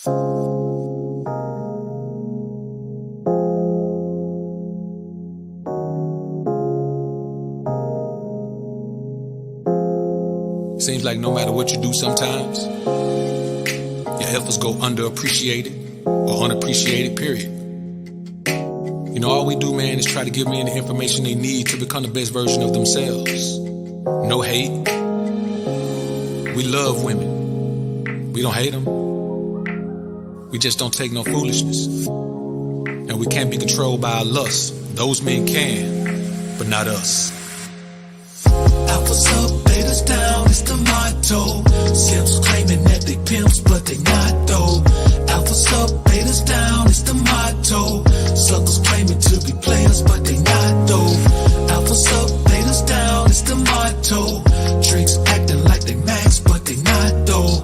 Seems like no matter what you do sometimes, your efforts go underappreciated or unappreciated, period. You know, all we do, man, is try to give men the information they need to become the best version of themselves. No hate. We love women. We don't hate them. We just don't take no foolishness. And we can't be controlled by our lust. Those men can, but not us. Alphas up, betas down, it's the motto. Simps claiming that they pimps, but they not though. Alphas up, betas down, it's the motto. Suckers claiming to be players, but they not though. Alphas up, betas down, it's the motto. Tricks acting like they max, but they not though.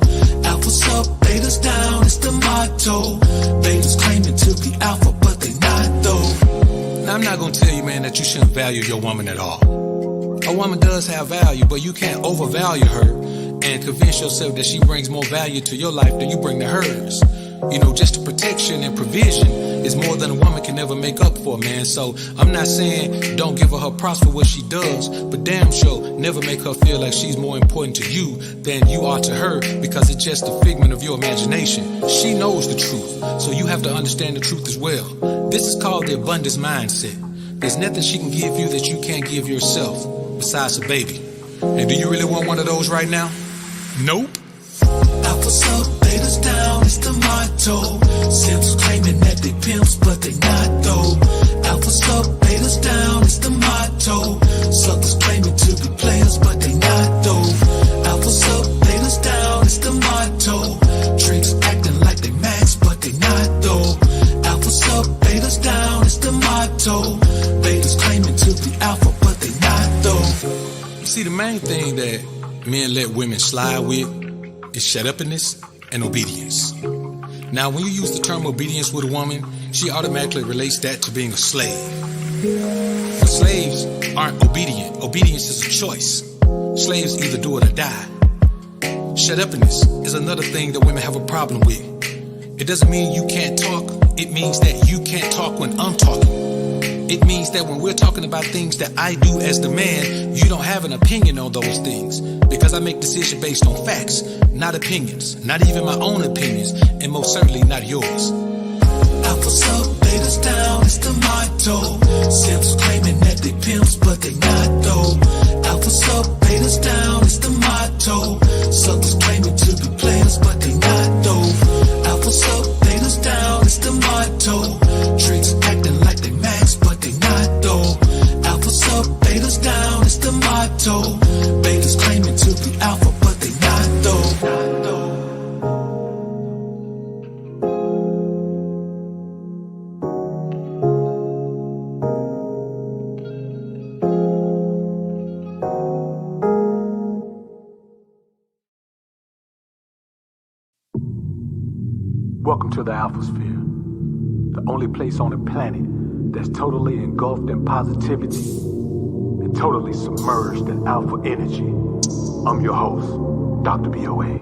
Alphas up, betas down, it's the motto. Betas claiming to be alpha, but they not though. Now, I'm not gonna tell you, man, that you shouldn't value your woman at all. A woman does have value, but you can't overvalue her and convince yourself that she brings more value to your life than you bring to hers. You know, just the protection and provision is more than a woman can ever make up for, man. So I'm not saying don't give her props for what she does, but damn sure never make her feel like she's more important to you than you are to her, because it's just a figment of your imagination. She knows the truth, so you have to understand the truth as well. This is called the abundance mindset. There's nothing she can give you that you can't give yourself, besides a baby. And do you really want one of those right now? Nope. Alphas up, betas down, it's the motto. Simps claiming that they pimps, but they not though. Alphas up, betas down, it's the motto. Suckers claiming to be players, but they not though. Alphas up, betas down, it's the motto. Tricks acting like they max, but they not though. Alphas up, betas down, it's the motto. Betas claiming to be alpha, but they not though. See, the main thing that men let women slide with is shut-upness and obedience. Now, when you use the term obedience with a woman, she automatically relates that to being a slave. But slaves aren't obedient. Obedience is a choice. Slaves either do it or die. Shut-upness is another thing that women have a problem with. It doesn't mean you can't talk. It means that you can't talk when I'm talking. It means that when we're talking about things that I do as the man, you don't have an opinion on those things, because I make decisions based on facts, not opinions, not even my own opinions, and most certainly not yours. Alphas up, betas down, it's the motto. Simps claiming that they pimps, but they not though. Alphas up, betas down, it's the motto. Suckers claiming to be players, but they not though. Alphas up, betas down, it's the motto. Tricks acting like they max, but they not though. Alphas up, betas down, it's the motto. Betas claiming to be alpha, but they not though. Welcome to the Alphasphere, the only place on the planet that's totally engulfed in positivity and totally submerged in alpha energy. I'm your host, Dr. BOA.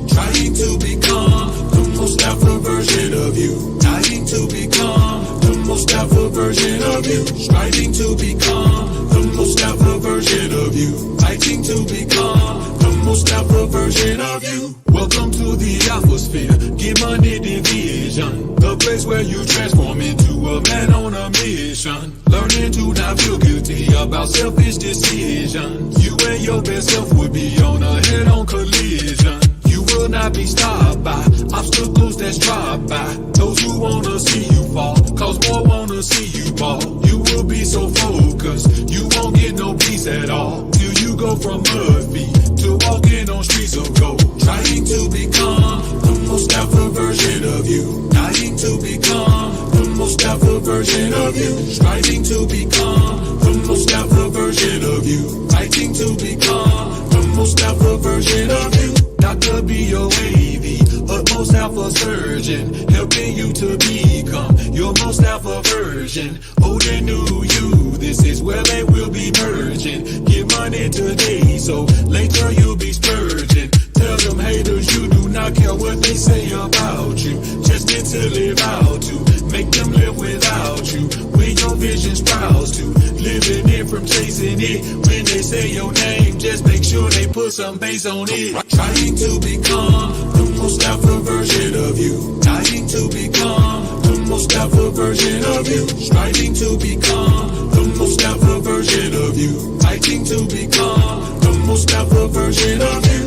Trying to become the most alpha version of you. Trying to become the most alpha version of you. Striving to become the most alpha version of you. Fighting to become the most alpha version of you. Welcome to the Alphasphere. Get money division, the place where you transform into a man on a mission. Learning to not feel guilty about selfish decisions. You and your best self would be on a head-on collision. You will not be stopped by obstacles that's dropped by those who wanna see you fall, cause more wanna see you fall. You will be so focused, you won't get no peace at all, till you go from mud feet to walking on streets of gold. Trying to become the most alpha version of you. Dying to become the most alpha version of you. Striving to become the most alpha version of you. Fighting to become the most alpha version of you. Dr. B.O.A.V. utmost alpha surgeon, helping you to become your most alpha version. Old and new you, this is where they will be merging. Get money today, so later you'll be splurging. Tell them haters you do not care what they say about you. Just get to live out to make them live without you. When your vision sprouts to living in from chasing it. When they say your name, just make sure they put some bass on it. Trying to become the most alpha version of you. Trying to become the most alpha version of you. Striving to become the most alpha version of you. Fighting to become the most alpha version of you.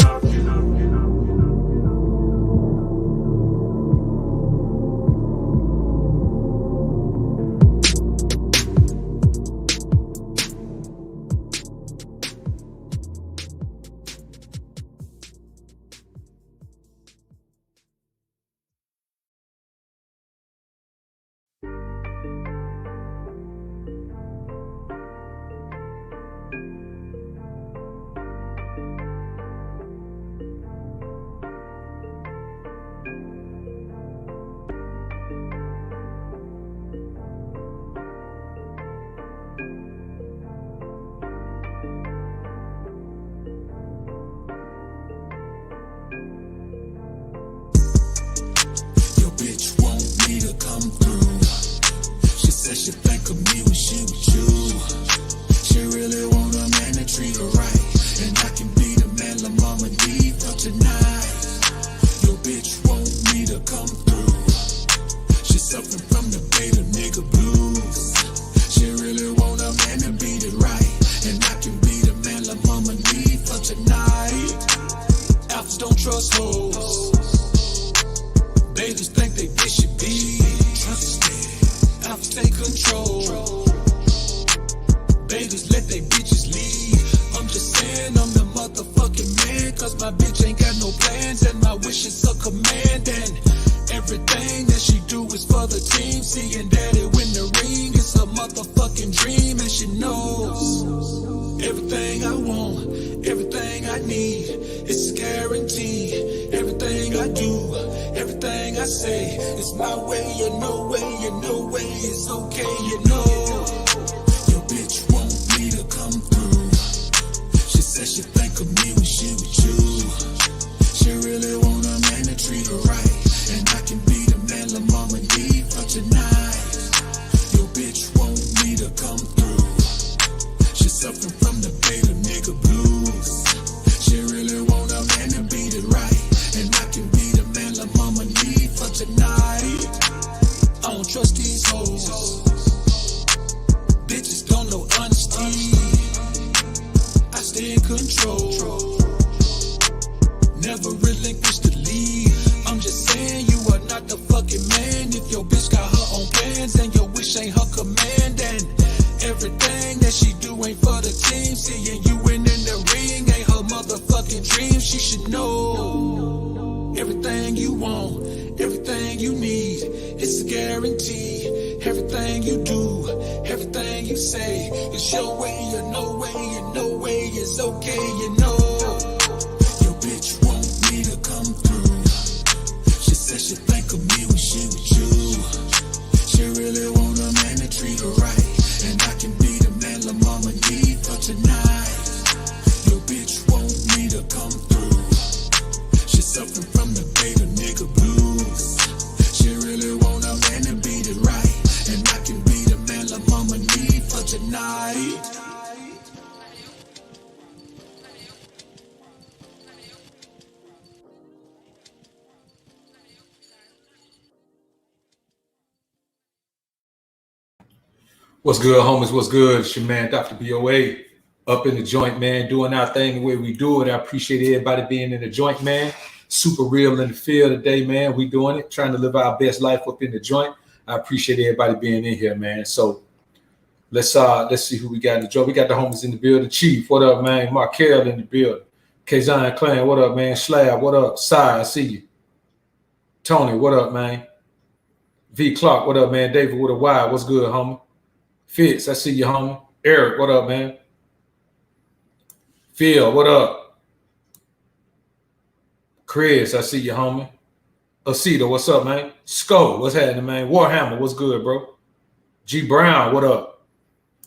Bitch want me to come through. She said she think of me when she with you. She really want a man to treat her right, and I can be the man la mama need for tonight. Your bitch want me to come through. She suffering from the beta nigga blues. She really want a man to beat it right, and I can be the man la mama need for tonight. Alphas don't trust hoes. They just think they should be trusted. Alphas take control. They just let they bitches lead. I'm just saying I'm the motherfucking man, cause my bitch ain't got no plans, and my wishes are command. And everything that she do is for the team. Seeing daddy win the ring, it's a motherfucking dream. And she knows everything I want, everything I need, it's a guarantee. Everything I do, everything I say, it's my way, you know way, you know way, it's okay, you know. Your bitch want me to come through. She said she think of me when she with you. She really want a man to treat her right, and I can be the man la mama need for tonight. Your bitch want me to come through. She suffering from the beta nigga blues. She really want a man to beat it right, and I can be the man la mama need for tonight. I don't trust these hoes. Bitches don't know honesty. I stay in control. Never relinquish the lead. I'm just saying you are not the fucking man if your bitch got her own plans and your wish ain't her command. And everything that she do ain't for the team. Seeing you in the ring ain't her motherfucking dream. She should know everything you want, everything you need, it's a guarantee. Everything you do, everything you say, it's your way, you know way, you know way, it's okay, you know. Your bitch want me to come through. She said she think of me when she with you. She really want a man to treat her right, and I can be the man la mama need for tonight. Your bitch want me to come through. She suffering from the beta nigga blues. She really want a man to beat it right, and I can be the man la mama need for tonight. What's good, homies? What's good? It's your man, Dr. BOA, up in the joint, man, doing our thing the way we do it. I appreciate everybody being in the joint, man. Super real in the field today, man. We doing it, trying to live our best life up in the joint. I appreciate everybody being in here, man. So let's see who we got in the joint. We got the homies in the building. Chief, what up, man? Markel in the building. Kazan Clan, what up, man? Slab, what up? Sai, I see you. Tony, what up, man? V Clark, what up, man? David with a Y, what's good, homie? Fitz, I see you, homie. Eric, what up, man? Phil, what up? Chris, I see you, homie. Aceto, what's up, man? Skull, what's happening, man? Warhammer, what's good, bro? G Brown, what up?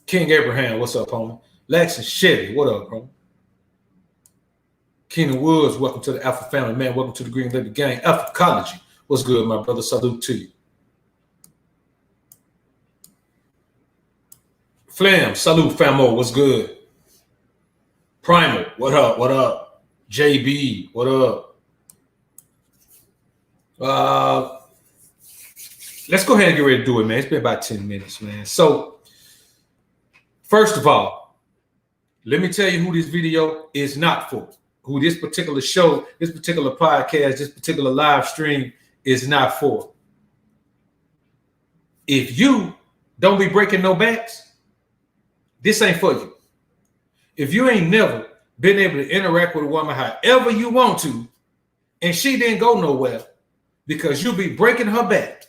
King Abraham, what's up, homie? Lex and Chevy, what up, bro? Keenan Woods, welcome to the Alpha family, man. Welcome to the Green Lady Gang. Alpha College, what's good, my brother? Salute to you. Flam, salute, famo, what's good? Primal, what up, what up? JB, what up? Let's go ahead and get ready to do it, man. It's been about 10 minutes, man. So, first of all, let me tell you who this video is not for. Who this particular show, this particular podcast, this particular live stream is not for. If you don't be breaking no backs, this ain't for you. If you ain't never been able to interact with a woman however you want to, and she didn't go nowhere because you be breaking her back,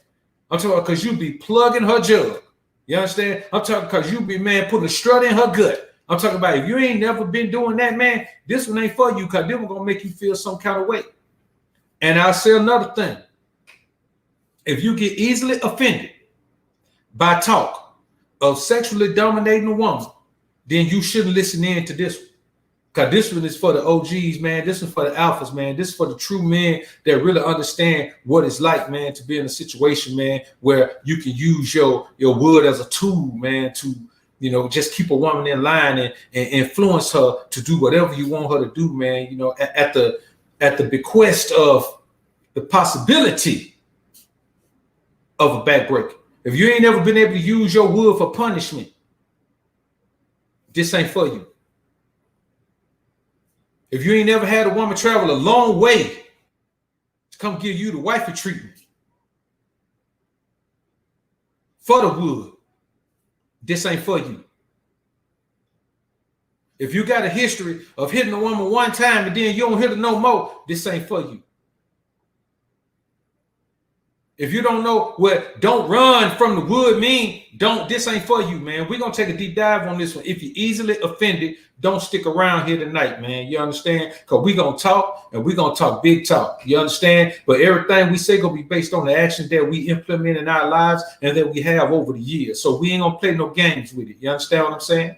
I'm talking about because you be plugging her jug. You understand? I'm talking because you be, man, putting a strut in her gut. I'm talking about if you ain't never been doing that, man, this one ain't for you because this one going to make you feel some kind of way. And I'll say another thing. If you get easily offended by talk of sexually dominating a woman, then you shouldn't listen in to this one. Because this one is for the OGs, man. This is for the alphas, man. This is for the true men that really understand what it's like, man, to be in a situation, man, where you can use your wood as a tool, man, to, you know, just keep a woman in line and influence her to do whatever you want her to do, man, you know, at the bequest of the possibility of a backbreaker. If you ain't never been able to use your wood for punishment, this ain't for you. If you ain't never had a woman travel a long way to come give you the wifey treatment for the wood, this ain't for you. If you got a history of hitting a woman one time and then you don't hit her no more, this ain't for you. If you don't know what don't run from the wood mean, this ain't for you, man. We're going to take a deep dive on this one. If you're easily offended, don't stick around here tonight, man. You understand? Because we're going to talk, and we're going to talk big talk. You understand? But everything we say going to be based on the action that we implement in our lives and that we have over the years. So we ain't going to play no games with it. You understand what I'm saying?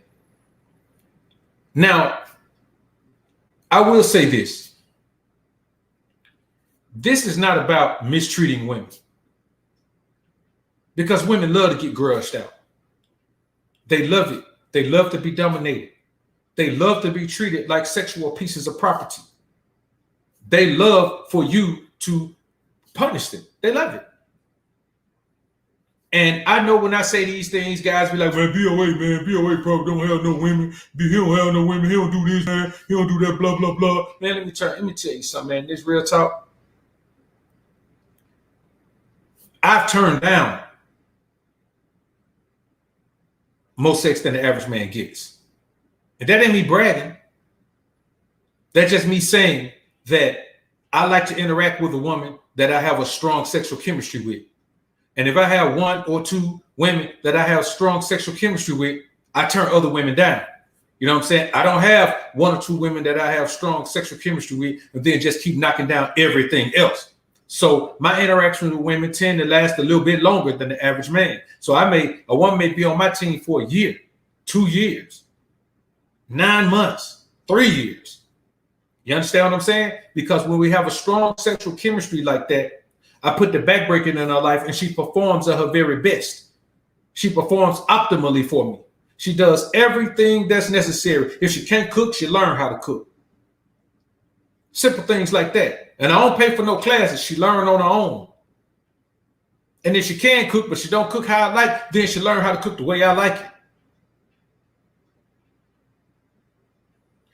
Now, I will say this. This is not about mistreating women. Because women love to get grudged out. They love it. They love to be dominated. They love to be treated like sexual pieces of property. They love for you to punish them. They love it. And I know when I say these things, guys be like, man, BOA, man, BOA probably don't have no women. He don't have no women. He don't do this, man. He don't do that, blah, blah, blah. Man, let me tell you something, man. This real talk. I've turned down more sex than the average man gets. And that ain't me bragging. That's just me saying that I like to interact with a woman that I have a strong sexual chemistry with. And if I have one or two women that I have strong sexual chemistry with, I turn other women down. You know what I'm saying? I don't have one or two women that I have strong sexual chemistry with and then just keep knocking down everything else. So my interactions with women tend to last a little bit longer than the average man. So a woman may be on my team for a year, 2 years, 9 months, 3 years. You understand what I'm saying? Because when we have a strong sexual chemistry like that, I put the backbreaking in her life and she performs at her very best. She performs optimally for me. She does everything that's necessary. If she can't cook, she learn how to cook. Simple things like that. And I don't pay for no classes. She learn on her own. And if she can cook, but she don't cook how I like, then she learn how to cook the way I like it.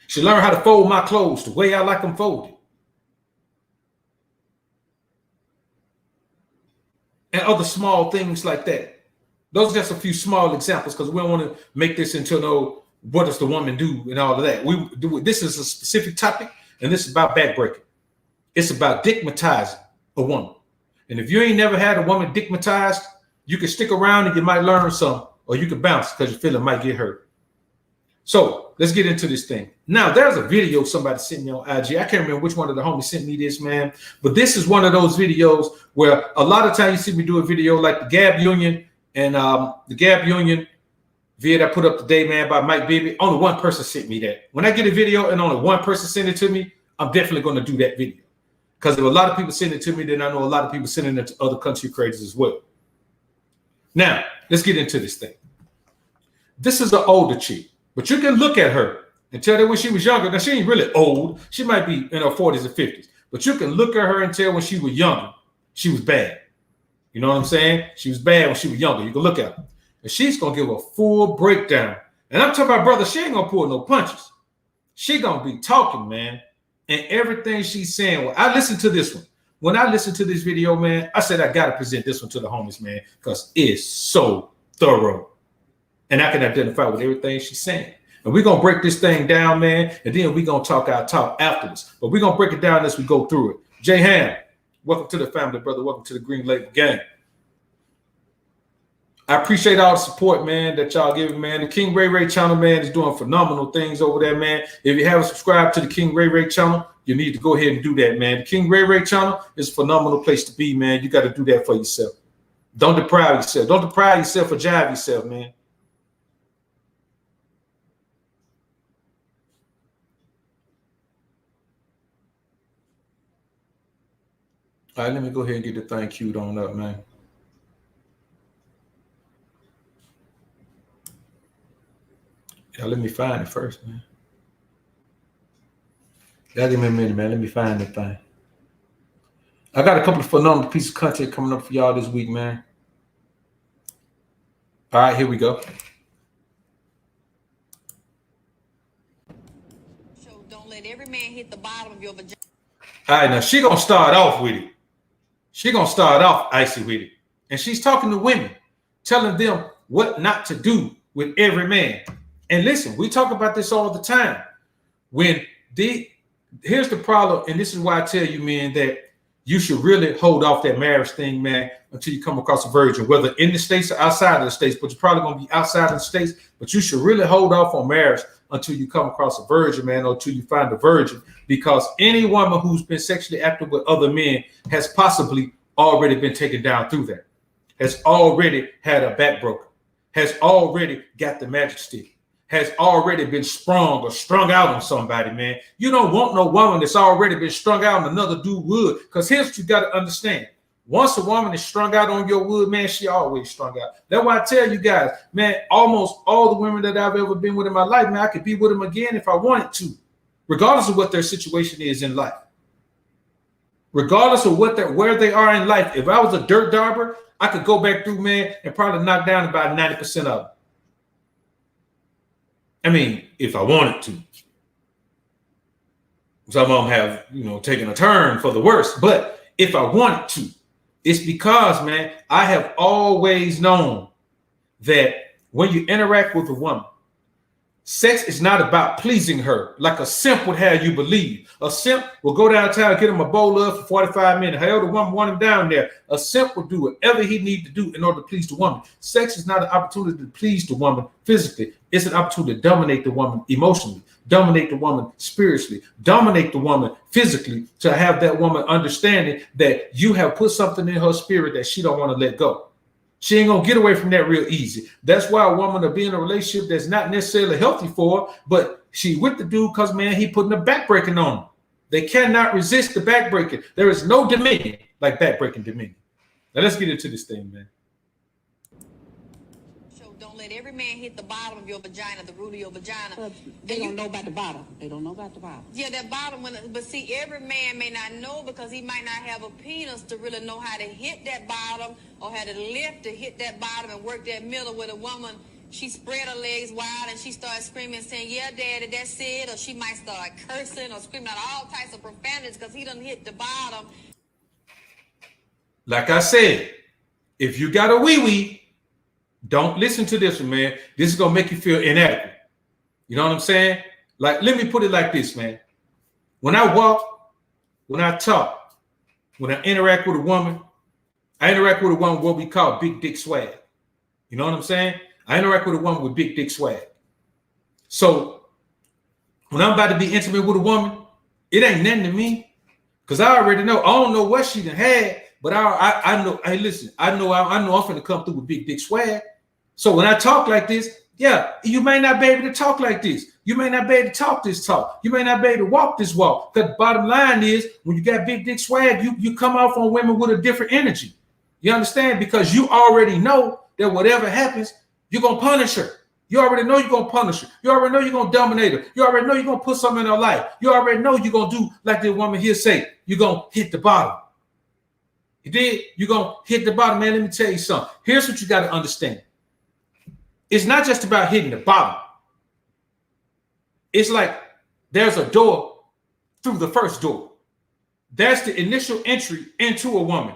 She learn how to fold my clothes the way I like them folded. And other small things like that. Those are just a few small examples because we don't want to make this into no what does the woman do and all of that. This is a specific topic, and this is about backbreaking. It's about dickmatizing a woman. And if you ain't never had a woman dickmatized, you can stick around and you might learn something, or you can bounce because your feeling might get hurt. So let's get into this thing. Now, there's a video somebody sent me on IG. I can't remember which one of the homies sent me this, man. But this is one of those videos where a lot of times you see me do a video like the Gab Union and the Gab Union video that I put up today, man, by Mike Bibby. Only one person sent me that. When I get a video and only one person sent it to me, I'm definitely going to do that video. Because if a lot of people send it to me, then I know a lot of people sending it to other country creators as well. Now, let's get into this thing. This is an older chick. But you can look at her and tell that when she was younger, now she ain't really old. She might be in her 40s or 50s. But you can look at her and tell when she was younger, she was bad. You know what I'm saying? She was bad when she was younger. You can look at her. And she's going to give a full breakdown. And I'm talking about, brother, she ain't going to pull no punches. She going to be talking, man. And everything she's saying. Well, I listened to this one. When I listened to this video, man, I said I got to present this one to the homies, man, because it's so thorough. And I can identify with everything she's saying. And we're going to break this thing down, man. And then we're going to talk our talk afterwards. But we're going to break it down as we go through it. Jay Ham, welcome to the family, brother. Welcome to the Green Label Gang. I appreciate all the support, man, that y'all giving, man. The King Ray Ray channel, man, is doing phenomenal things over there, man. If you haven't subscribed to the King Ray Ray channel, you need to go ahead and do that, man. The King Ray Ray channel is a phenomenal place to be, man. You got to do that for yourself. Don't deprive yourself. Don't deprive yourself or jive yourself, man. All right, let me go ahead and get the thing queued on up, man. Yeah, let me find it first, man. Y'all give me a minute, man. Let me find the thing. I got a couple of phenomenal pieces of content coming up for y'all this week, man. All right, here we go. So don't let every man hit the bottom of your vagina. All right, now she gonna start off with it. She gonna start off icy with it. And she's talking to women, telling them what not to do with every man. And listen, we talk about this all the time. Here's the problem, and this is why I tell you, man, that you should really hold off that marriage thing, man, until you come across a virgin, whether in the States or outside of the States, but you're probably going to be outside of the States, but you should really hold off on marriage until you come across a virgin, man, or until you find a virgin, because any woman who's been sexually active with other men has possibly already been taken down through that, has already had a back broken, has already got the magic stick, has already been sprung or strung out on somebody, man. You don't want no woman that's already been strung out on another dude wood, because here's what you got to understand. Once a woman is strung out on your wood, man, she always strung out. That's why I tell you guys, man, almost all the women that I've ever been with in my life, man, I could be with them again if I wanted to, regardless of what their situation is in life. Regardless of where they are in life. If I was a dirt dauber, I could go back through, man, and probably knock down about 90% of them. I mean, if I wanted to. Some of them have, taken a turn for the worse. But if I wanted to, it's because, man, I have always known that when you interact with a woman, sex is not about pleasing her like a simp would have you believe. A simp will go downtown and get him a bowl of for 45 minutes. However the woman want him down there, a simp will do whatever he needs to do in order to please the woman. Sex is not an opportunity to please the woman physically. It's an opportunity to dominate the woman emotionally, dominate the woman spiritually, dominate the woman physically, to have that woman understanding that you have put something in her spirit that she don't want to let go. She ain't gonna get away from that real easy. That's why a woman will be in a relationship that's not necessarily healthy for her, but she with the dude because, man, he putting the backbreaking on them. They cannot resist the backbreaking. There is no dominion like backbreaking dominion. Now let's get into this thing, man. So don't let every man hit the bottom of your vagina, the root of your vagina. Well, they don't know about the bottom. They don't know about the bottom. Yeah, that bottom one. But see, every man may not know because he might not have a penis to really know how to hit that bottom or how to lift to hit that bottom and work that middle with a woman. She spread her legs wide and she started screaming, saying, "Yeah, daddy, that's it." Or she might start cursing or screaming out all types of profanities because he done hit the bottom. Like I said, if you got a wee-wee, don't listen to this one, man. This is going to make you feel inadequate. You know what I'm saying? Like, let me put it like this, man. When I walk, when I talk, when I interact with a woman, I interact with a woman what we call big dick swag. You know what I'm saying? I interact with a woman with big dick swag. So when I'm about to be intimate with a woman, it ain't nothing to me, because I already know. I don't know what she done had, but I know. Hey, listen, I know I'm finna come through with big dick swag. So when I talk like this, yeah, you may not be able to talk like this. You may not be able to talk this talk. You may not be able to walk this walk. Because the bottom line is, when you got big dick swag, you come off on women with a different energy. You understand? Because you already know that whatever happens, you're gonna punish her. You already know you're gonna punish her. You already know you're gonna dominate her. You already know you're gonna put something in her life. You already know you're gonna do like the woman here say, you're gonna hit the bottom. You did? You're gonna hit the bottom, man. Let me tell you something. Here's what you got to understand. It's not just about hitting the bottom. It's like there's a door through the first door. That's the initial entry into a woman.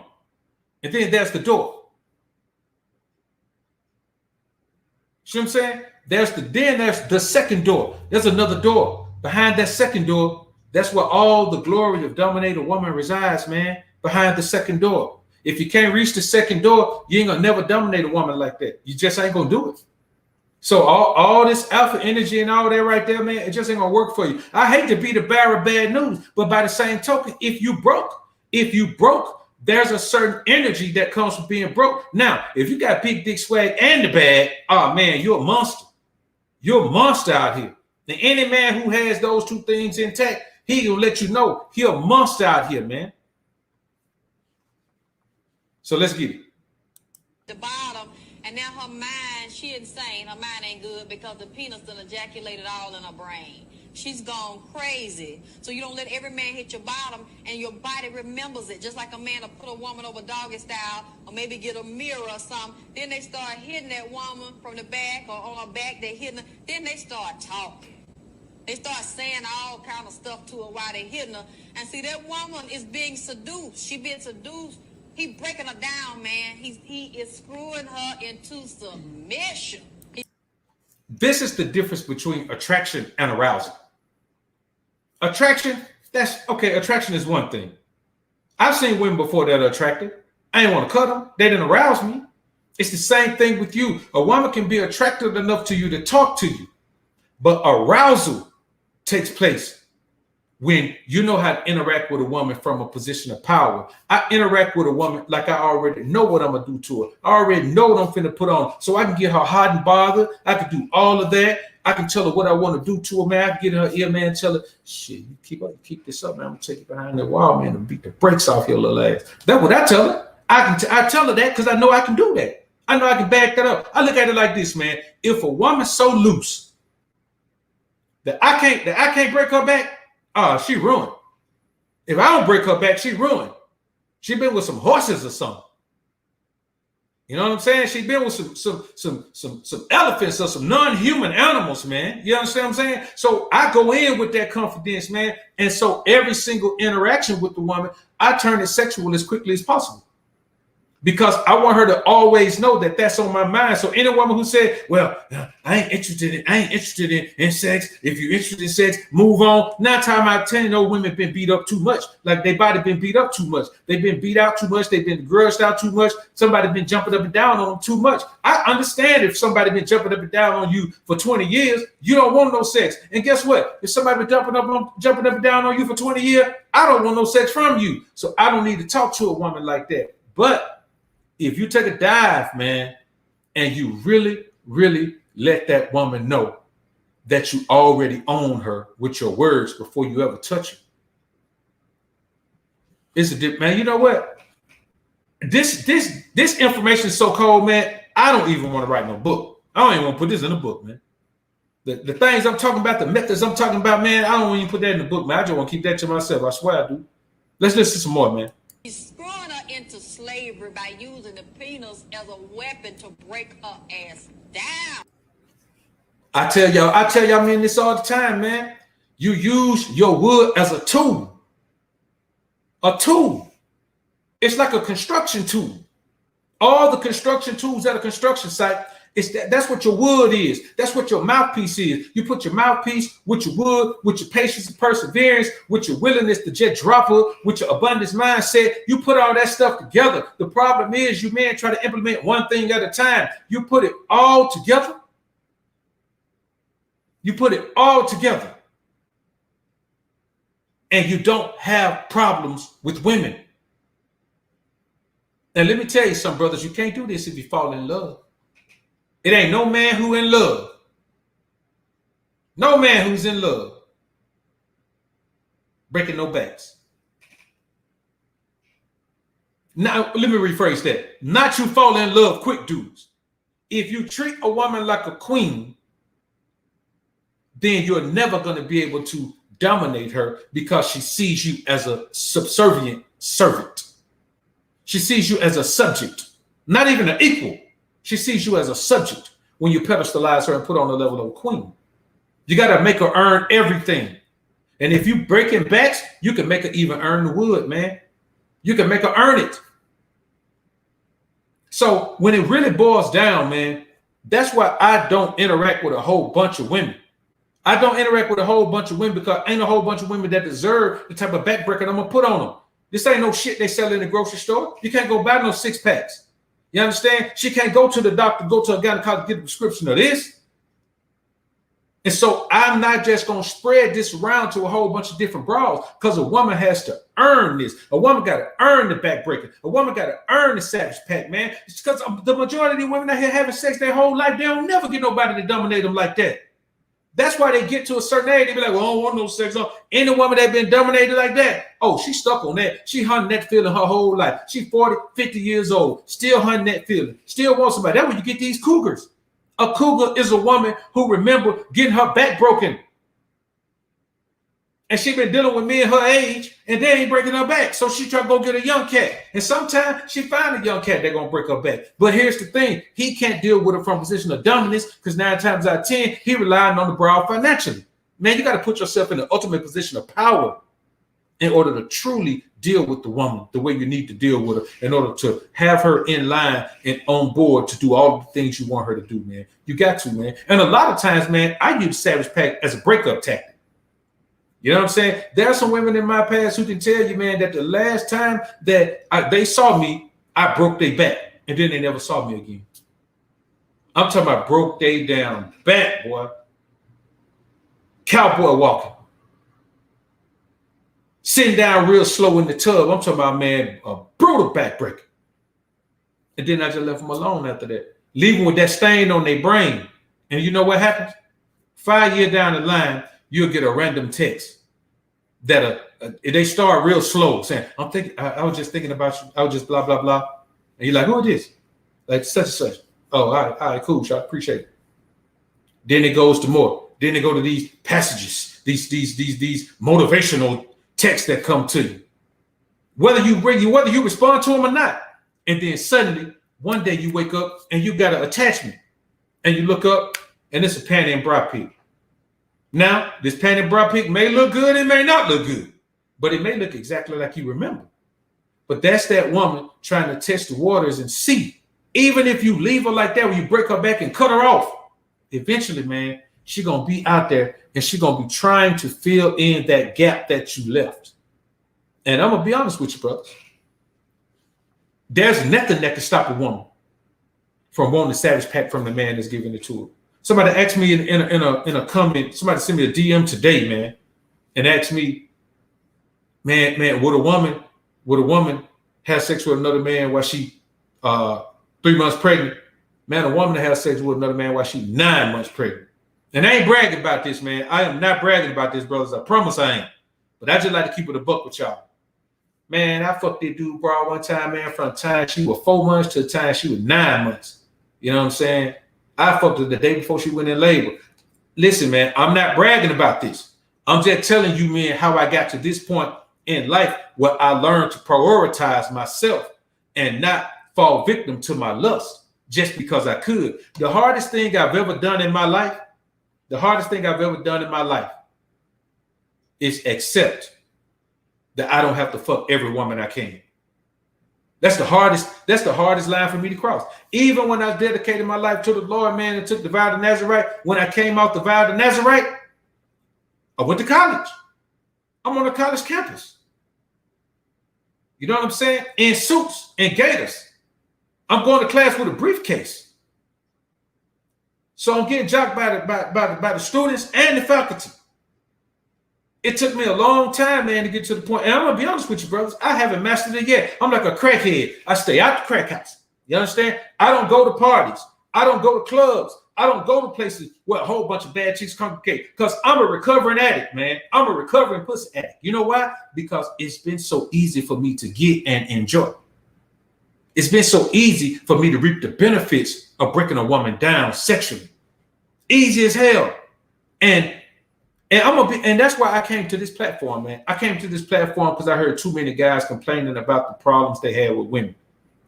And then there's the door. See what I'm saying? There's the second door. There's another door. Behind that second door, that's where all the glory of dominating a woman resides, man. Behind the second door. If you can't reach the second door, you ain't gonna never dominate a woman like that. You just ain't gonna do it. So all this alpha energy and all that right there, man, it just ain't gonna work for you. I hate to be the bearer of bad news, but by the same token, if you broke, there's a certain energy that comes from being broke. Now, if you got big dick swag and the bad, oh man, you're a monster. You're a monster out here. And any man who has those two things intact, he will let you know he's a monster out here, man. So let's get it. The bottom, and now her mind, she insane. Her mind ain't good because the penis done ejaculated all in her brain. She's gone crazy. So you don't let every man hit your bottom, and your body remembers it. Just like a man will put a woman over doggy style, or maybe get a mirror or something. Then they start hitting that woman from the back or on her back. They hitting her. Then they start talking. They start saying all kind of stuff to her while they hitting her. And see, that woman is being seduced. She being seduced. He breaking her down, man. He is screwing her into submission. This is the difference between attraction and arousal. Attraction, that's okay. Attraction is one thing. I've seen women before that are attractive. I didn't want to cut them. They didn't arouse me. It's the same thing with you. A woman can be attractive enough to you to talk to you, but arousal takes place when you know how to interact with a woman from a position of power. I interact with a woman like I already know what I'm going to do to her. I already know what I'm finna put on. So I can get her hot and bothered. I can do all of that. I can tell her what I want to do to her, man. I can get in her ear, man, tell her, shit, you keep this up, man. I'm going to take you behind the wall, man, and beat the brakes off your little ass. That's what I tell her. I tell her that because I know I can do that. I know I can back that up. I look at it like this, man. If a woman's so loose that I can't break her back, she ruined. If I don't break her back, she ruined. She been with some horses or something. You know what I'm saying? She been with some elephants or some non-human animals, man. You understand what I'm saying? So I go in with that confidence, man. And so every single interaction with the woman, I turn it sexual as quickly as possible. Because I want her to always know that that's on my mind. So any woman who said, well, I ain't interested in sex. If you're interested in sex, move on. 9 times out of 10, those women been beat up too much. Like their body been beat up too much. They've been beat out too much. They've been grudged out too much. Somebody been jumping up and down on them too much. I understand if somebody been jumping up and down on you for 20 years, you don't want no sex. And guess what? If somebody been jumping up and down on you for 20 years, I don't want no sex from you. So I don't need to talk to a woman like that. But if you take a dive, man, and you really, really let that woman know that you already own her with your words before you ever touch her, it's a dip, man. You know what? This information is so cold, man. I don't even want to write no book. I don't even want to put this in a book, man. The things I'm talking about, the methods I'm talking about, man, I don't even put that in the book, man. I just want to keep that to myself. I swear I do. Let's listen to some more, man. He's screwing her into slavery by using the penis as a weapon to break her ass down. I tell y'all, man, this all the time, man. You use your wood as a tool. A tool. It's like a construction tool. All the construction tools at a construction site, that's what your wood is. That's what your mouthpiece is. You put your mouthpiece with your wood, with your patience and perseverance, with your willingness to just drop her, with your abundance mindset. You put all that stuff together. The problem is you men try to implement one thing at a time. You put it all together, You put it all together. And you don't have problems with women. And let me tell you something, brothers. You can't do this if you fall in love. It ain't no man who in love. No man who's in love breaking no backs. Now, let me rephrase that. Not you fall in love quick, dudes. If you treat a woman like a queen, then you're never going to be able to dominate her because she sees you as a subservient servant. She sees you as a subject, not even an equal. She sees you as a subject when you pedestalize her and put her on the level of a queen. You got to make her earn everything. And if you breaking backs, you can make her even earn the wood, man. You can make her earn it. So when it really boils down, man, that's why I don't interact with a whole bunch of women. I don't interact with a whole bunch of women because ain't a whole bunch of women that deserve the type of backbreaker I'm going to put on them. This ain't no shit they sell in the grocery store. You can't go buy no 6-packs. You understand? She can't go to the doctor, go to a gynecologist, get a prescription of this. And so I'm not just going to spread this around to a whole bunch of different bras because a woman has to earn this. A woman got to earn the backbreaker. A woman got to earn the savage pack, man. It's because the majority of the women out here having sex their whole life, they don't never get nobody to dominate them like that. That's why they get to a certain age, they be like, well, I don't want no sex. Any woman that been dominated like that, oh, she stuck on that. She hunting that feeling her whole life. She 40, 50 years old, still hunting that feeling, still wants somebody. That's when you get these cougars. A cougar is a woman who remember getting her back broken. And she been dealing with men her age, and they ain't breaking her back. So she try to go get a young cat. And sometimes she find a young cat that's going to break her back. But here's the thing. He can't deal with her from a position of dominance because 9 times out of 10, he relying on the broad financially. Man, you got to put yourself in the ultimate position of power in order to truly deal with the woman the way you need to deal with her in order to have her in line and on board to do all the things you want her to do, man. You got to, man. And a lot of times, man, I use Savage Pack as a breakup tactic. You know what I'm saying? There are some women in my past who can tell you, man, that the last time that they saw me, I broke their back, and then they never saw me again. I'm talking about broke they down back, boy. Cowboy walking. Sitting down real slow in the tub. I'm talking about, man, a brutal backbreaker. And then I just left them alone after that. Leaving with that stain on their brain. And you know what happens? 5 years down the line, you'll get a random text that they start real slow saying, I was just thinking about you. I was just blah, blah, blah. And you're like, who is this? Like such and such. Oh, all right, cool. I appreciate it. Then it goes to more. Then they go to these passages, these motivational texts that come to you. Whether you respond to them or not. And then suddenly, one day you wake up and you got an attachment. And you look up and it's a panty and bra pic. Now, this panty and bra pic may look good, it may not look good, but it may look exactly like you remember. But that's that woman trying to test the waters and see. Even if you leave her like that, when you break her back and cut her off, eventually, man, she's going to be out there and she's going to be trying to fill in that gap that you left. And I'm going to be honest with you, brothers. There's nothing that can stop a woman from wanting the Savage Pack from the man that's giving it to her. Somebody asked me in a comment, somebody sent me a DM today, man, and asked me, man, would a woman have sex with another man while she 3 months pregnant? Man, a woman that has sex with another man while she 9 months pregnant. And I ain't bragging about this, man. I am not bragging about this, brothers. I promise I ain't. But I just like to keep it a buck with y'all. Man, I fucked that dude, bro, one time, man, from the time she was 4 months to the time she was 9 months. You know what I'm saying? I fucked her the day before she went in labor. Listen, man, I'm not bragging about this. I'm just telling you, man, how I got to this point in life where I learned to prioritize myself and not fall victim to my lust just because I could. The hardest thing I've ever done in my life, is accept that I don't have to fuck every woman I can. That's the hardest line for me to cross. Even when I dedicated my life to the Lord, man, and took the vow to Nazarite, when I came out the vow to Nazarite, I went to college. I'm on a college campus. You know what I'm saying? In suits and gaiters. I'm going to class with a briefcase. So I'm getting jocked by the students and the faculty. It took me a long time, man, to get to the point. And I'm gonna be honest with you, brothers. I haven't mastered it yet. I'm like a crackhead. I stay out the crack house. You understand? I don't go to parties. I don't go to clubs. I don't go to places where a whole bunch of bad chicks congregate. Because I'm a recovering addict, man. I'm a recovering pussy addict. You know why? Because it's been so easy for me to get and enjoy. It's been so easy for me to reap the benefits of breaking a woman down sexually. Easy as hell. And that's why I came to this platform, man. I came to this platform because I heard too many guys complaining about the problems they had with women.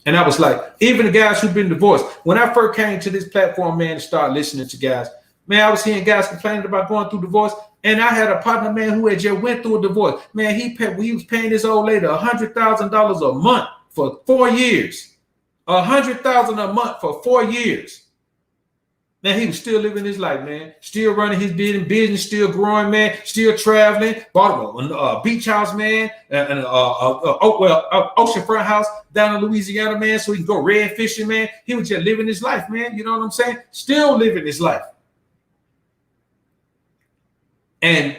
And I was like, even the guys who've been divorced, when I first came to this platform, man, to start listening to guys, man, I was hearing guys complaining about going through divorce. And I had a partner, man, who had just went through a divorce. Man, he was paying this old lady $100,000 a month for 4 years. $100,000 a month for 4 years. Man, he was still living his life, man. Still running his business, still growing, man. Still traveling. Bought a beach house, man, and oceanfront house down in Louisiana, man, so he can go red fishing, man. He was just living his life, man. You know what I'm saying? Still living his life. And,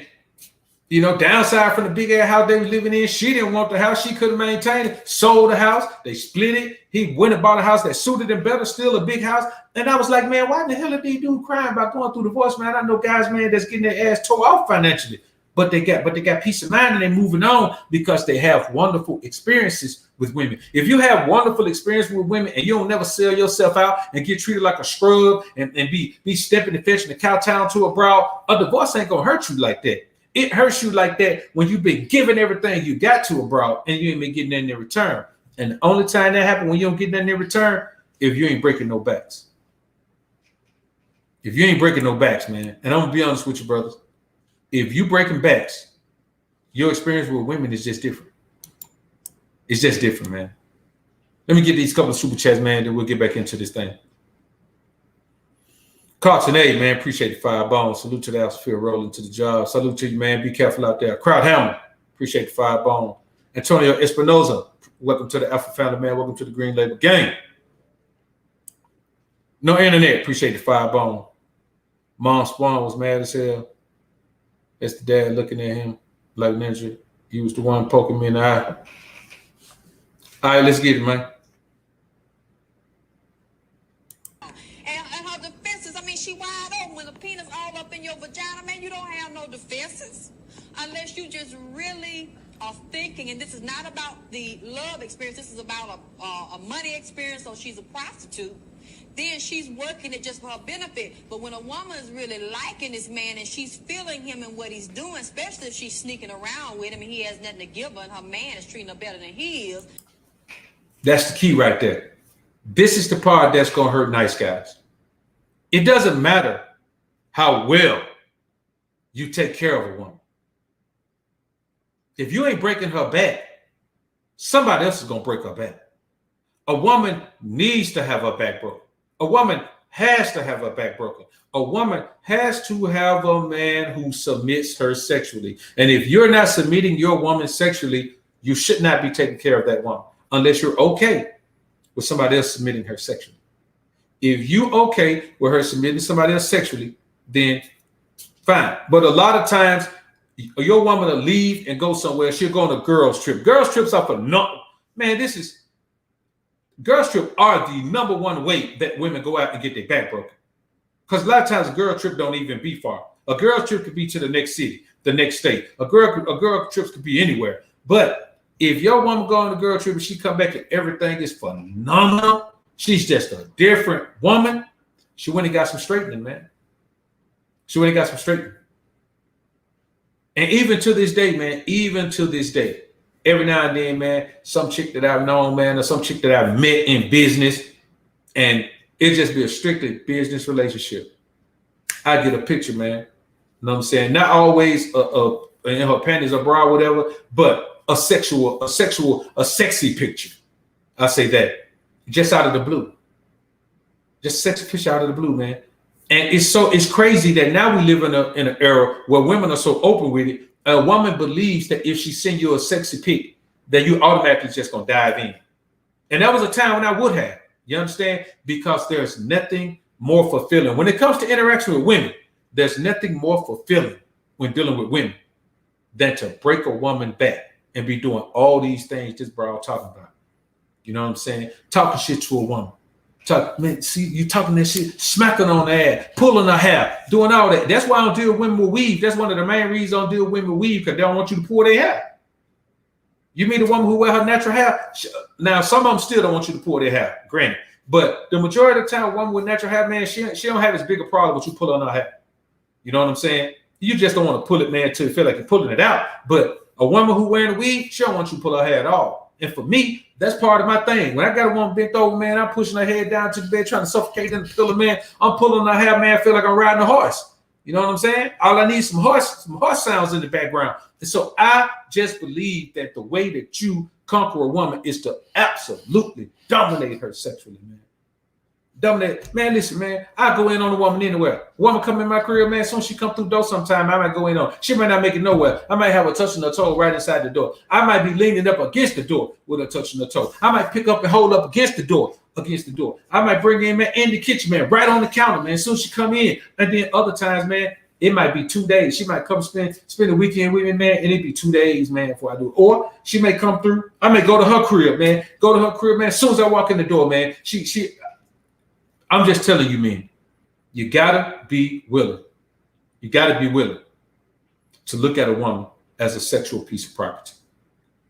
you know, downside from the big ass house they were living in, she didn't want the house. She couldn't maintain it. Sold the house. They split it. He went and bought a house that suited him better, still a big house. And I was like, man, why the hell are these dudes crying about going through divorce, man? I know guys, man, that's getting their ass tore off financially, but they got peace of mind and they're moving on because they have wonderful experiences with women. If you have wonderful experience with women and you don't never sell yourself out and get treated like a scrub and be stepping and fetching the cowtown to a broad, a divorce ain't gonna hurt you like that. It hurts you like that when you've been giving everything you got to a broad and you ain't been getting nothing in return. And the only time that happens when you don't get nothing in return, if you ain't breaking no backs. If you ain't breaking no backs, man, and I'm gonna be honest with you, brothers, if you breaking backs, your experience with women is just different. It's just different, man. Let me get these couple of super chats, man, then we'll get back into this thing. Carlton A, man, appreciate the 5 bones. Salute to the Alphafield rolling to the job. Salute to you, man. Be careful out there. Crowd Hammer, appreciate the 5 bone. Antonio Espinoza, welcome to the Alpha Family, man. Welcome to the Green Label Gang. No internet, appreciate the 5 bone. Mom Spawn was mad as hell. That's the dad looking at him like ninja. He was the one poking me in the eye. All right, let's get it, man. And her defenses, I mean, she wide open with a penis all up in your vagina, man. You don't have no defenses unless you just really are thinking, and this is not about the love experience, this is about a money experience, so she's a prostitute. Then she's working it just for her benefit. But when a woman is really liking this man and she's feeling him and what he's doing, especially if she's sneaking around with him and he has nothing to give her and her man is treating her better than he is. That's the key right there. This is the part that's going to hurt nice guys. It doesn't matter how well you take care of a woman. If you ain't breaking her back, somebody else is going to break her back. A woman needs to have her back broken. A woman has to have her back broken. A woman has to have a man who submits her sexually. And if you're not submitting your woman sexually, you should not be taking care of that woman unless you're okay with somebody else submitting her sexually. If you okay with her submitting somebody else sexually, then fine. But a lot of times, your woman will leave and go somewhere. She'll go on a girls trip. Girls trips are for no, man. Girls trip are the number one way that women go out and get their back broken. Because a lot of times a girl trip don't even be far. A girl trip could be to the next city, the next state. A girl trips could be anywhere. But if your woman go on a girl trip and she come back and everything is phenomenal, she's just a different woman. She went and got some straightening, man. She went and got some straightening. And even to this day, man, every now and then, man, some chick that I've known, man, or some chick that I've met in business, and it just be a strictly business relationship. I get a picture, man. You know what I'm saying? Not always in her panties or bra or whatever, but a sexy picture. I say that. Just out of the blue. Just a sexy picture out of the blue, man. And it's crazy that now we live in an era where women are so open with it. A woman believes that if she send you a sexy pic, that you automatically just gonna dive in. And that was a time when I would have, you understand? Because there's nothing more fulfilling. When it comes to interaction with women, there's nothing more fulfilling when dealing with women than to break a woman back and be doing all these things this bro talking about. You know what I'm saying? Talking shit to a woman. Man, see, you talking that shit, smacking on the ass, pulling her hair, doing all that. That's why I don't deal with women with weave. That's one of the main reasons I don't deal with women with weave, because they don't want you to pull their hair. You meet a woman who wear her natural hair. Now, some of them still don't want you to pull their hair, granted. But the majority of the time, a woman with natural hair, man, she don't have as big a problem with you pulling her hair. You know what I'm saying? You just don't want to pull it, man, until you feel like you're pulling it out. But a woman who wearing a weave, she don't want you to pull her hair at all. And for me, that's part of my thing. When I got a woman bent over, man, I'm pushing her head down to the bed, trying to suffocate in the pillow, man. I'm pulling her hair, man. I feel like I'm riding a horse. You know what I'm saying? All I need is some horse sounds in the background. And so I just believe that the way that you conquer a woman is to absolutely dominate her sexually, man. Dominate, man. Listen, man. I go in on a woman anywhere. Woman come in my career, man. Soon she come through the door sometime, I might go in on. She might not make it nowhere. I might have her touching her toe right inside the door. I might be leaning up against the door with her touching her toe. I might pick up and hold up against the door. I might bring in, man, in the kitchen, man, right on the counter, man. Soon she come in, and then other times, man, it might be 2 days. She might come spend the weekend with me, man, and it'd be 2 days, man, before I do it. Or she may come through. I may go to her crib, man. As soon as I walk in the door, man, I'm just telling you, man, you gotta be willing. You gotta be willing to look at a woman as a sexual piece of property.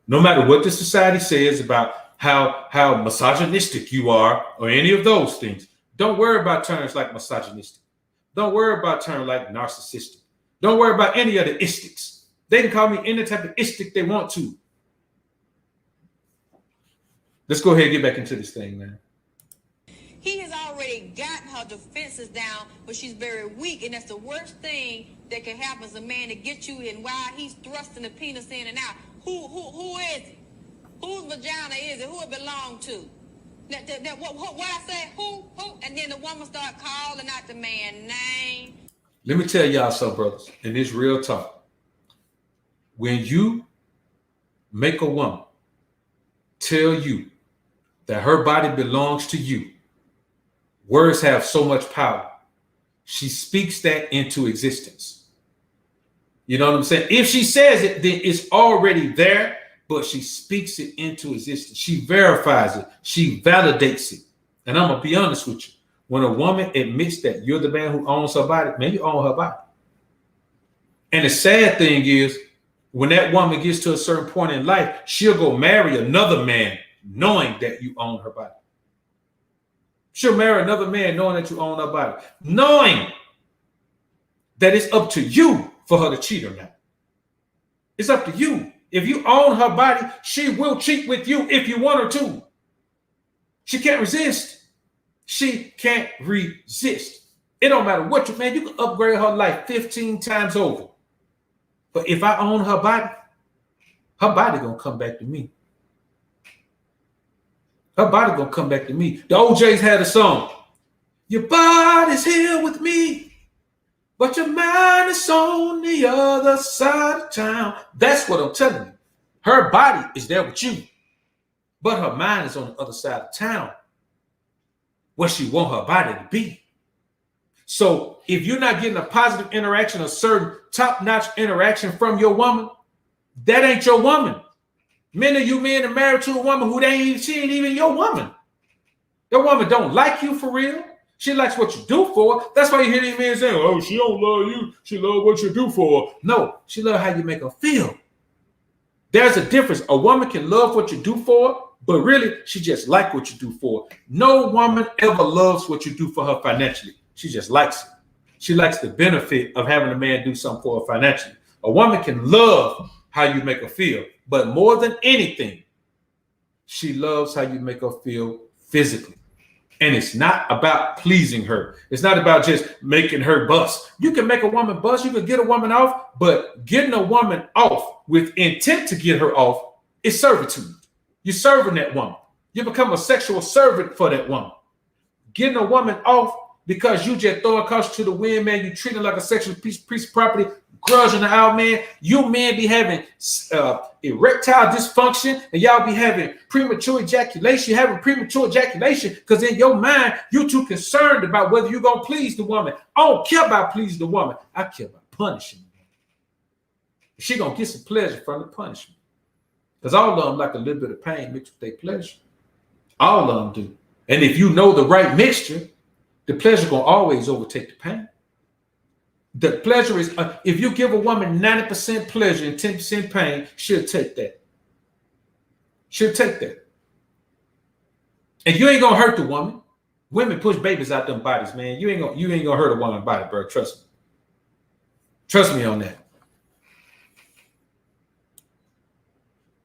No matter what the society says about how misogynistic you are or any of those things, don't worry about terms like misogynistic. Don't worry about terms like narcissistic. Don't worry about any of the istics. They can call me any type of istic they want to. Let's go ahead and get back into this thing, man. He has already got her defenses down, but she's very weak, and that's the worst thing that can happen as a man to get you in while he's thrusting the penis in and out. Who is it? Whose vagina is it? Who it belong to? What I say? Who? And then the woman start calling out the man's name. Let me tell y'all something, brothers, and it's real talk. When you make a woman tell you that her body belongs to you, words have so much power. She speaks that into existence. You know what I'm saying? If she says it, then it's already there, but she speaks it into existence. She verifies it. She validates it. And I'm going to be honest with you. When a woman admits that you're the man who owns her body, man, you own her body. And the sad thing is, when that woman gets to a certain point in life, she'll go marry another man knowing that you own her body. She'll marry another man knowing that you own her body, knowing that it's up to you for her to cheat or not. It's up to you. If you own her body, she will cheat with you if you want her to. She can't resist. She can't resist. It don't matter what you, man, you can upgrade her life 15 times over. But if I own her body gonna come back to me. Her body gonna come back to me. The OJs had a song. Your body's here with me, but your mind is on the other side of town. That's what I'm telling you. Her body is there with you, but her mind is on the other side of town, where she want her body to be. So if you're not getting a positive interaction, a certain top-notch interaction from your woman, that ain't your woman. Many of you men are married to a woman who she ain't even your woman. Your woman don't like you for real. She likes what you do for her. That's why you hear these men saying, oh, she don't love you. She love what you do for her. No, she love how you make her feel. There's a difference. A woman can love what you do for her, but really, she just like what you do for her. No woman ever loves what you do for her financially. She just likes it. She likes the benefit of having a man do something for her financially. A woman can love how you make her feel, but more than anything, she loves how you make her feel physically. And it's not about pleasing her. It's not about just making her bust. You can make a woman bust. You can get a woman off, but getting a woman off with intent to get her off is servitude. You're serving that woman. You become a sexual servant for that woman. Getting a woman off because you just throw a caution to the wind, man. You treat it like a sexual piece of property, grudging it out, man. You men be having erectile dysfunction, and y'all be having premature ejaculation. You're having premature ejaculation because in your mind, you're too concerned about whether you're going to please the woman. I don't care about pleasing the woman. I care about punishing the woman. She going to get some pleasure from the punishment. Because all of them like a little bit of pain mixed with their pleasure. All of them do. And if you know the right mixture, the pleasure going to always overtake the pain. The pleasure is, if you give a woman 90% pleasure and 10% pain, she'll take that. She'll take that. And you ain't gonna hurt the woman. Women push babies out them bodies, man. You ain't gonna hurt a woman's body, bro. Trust me. Trust me on that.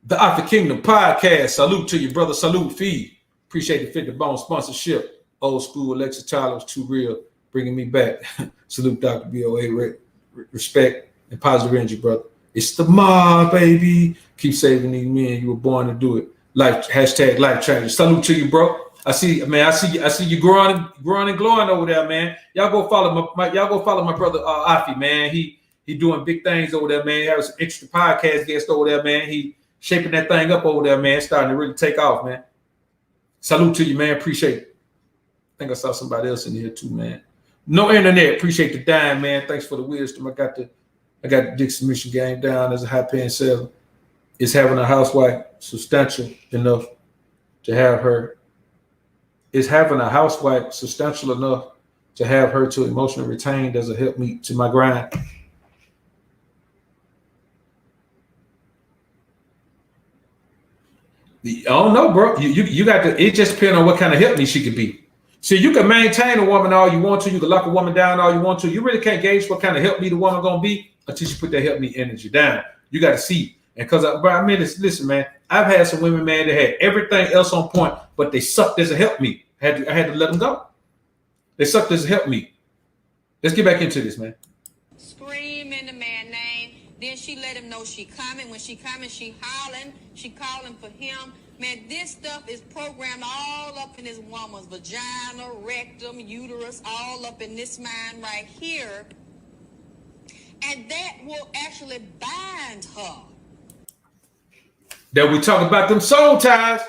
The Alpha Kingdom podcast. Salute to you, brother. Salute, feed. Appreciate the Fit the Bone sponsorship. Old school Alexa Tyler was too real, bringing me back. Salute, Dr. BOA. Respect and positive energy, brother. It's the mob, baby. Keep saving these men. You were born to do it. Life hashtag life change. Salute to you, bro. I see, man. I see you growing and glowing over there, man. Y'all go follow my brother Afi, man. He doing big things over there, man. He has some extra podcast guests over there, man. He shaping that thing up over there, man. Starting to really take off, man. Salute to you, man. Appreciate it. I think I saw somebody else in here too, man. No internet. Appreciate the dime, man. Thanks for the wisdom. I got the dick submission game down as a high paying seller. Is having a housewife substantial enough to have her? Is having a housewife substantial enough to have her to emotionally retained as a helpmeet to my grind? I don't know, bro. You got to. It just depends on what kind of helpmeet she could be. See, you can maintain a woman all you want to. You can lock a woman down all you want to. You really can't gauge what kind of helpmeet the woman gonna be until you put that helpmeet energy down. You got to see. And because I mean, listen, man. I've had some women, man, that had everything else on point, but they sucked as a helpmeet. I had to let them go. They sucked as a helpmeet. Let's get back into this, man. Screaming the man name. Then she let him know she coming. When she coming, she hollering. She calling for him. Man, this stuff is programmed all up in this woman's vagina, rectum, uterus, all up in this mind right here. And that will actually bind her. That we talk about them soul ties.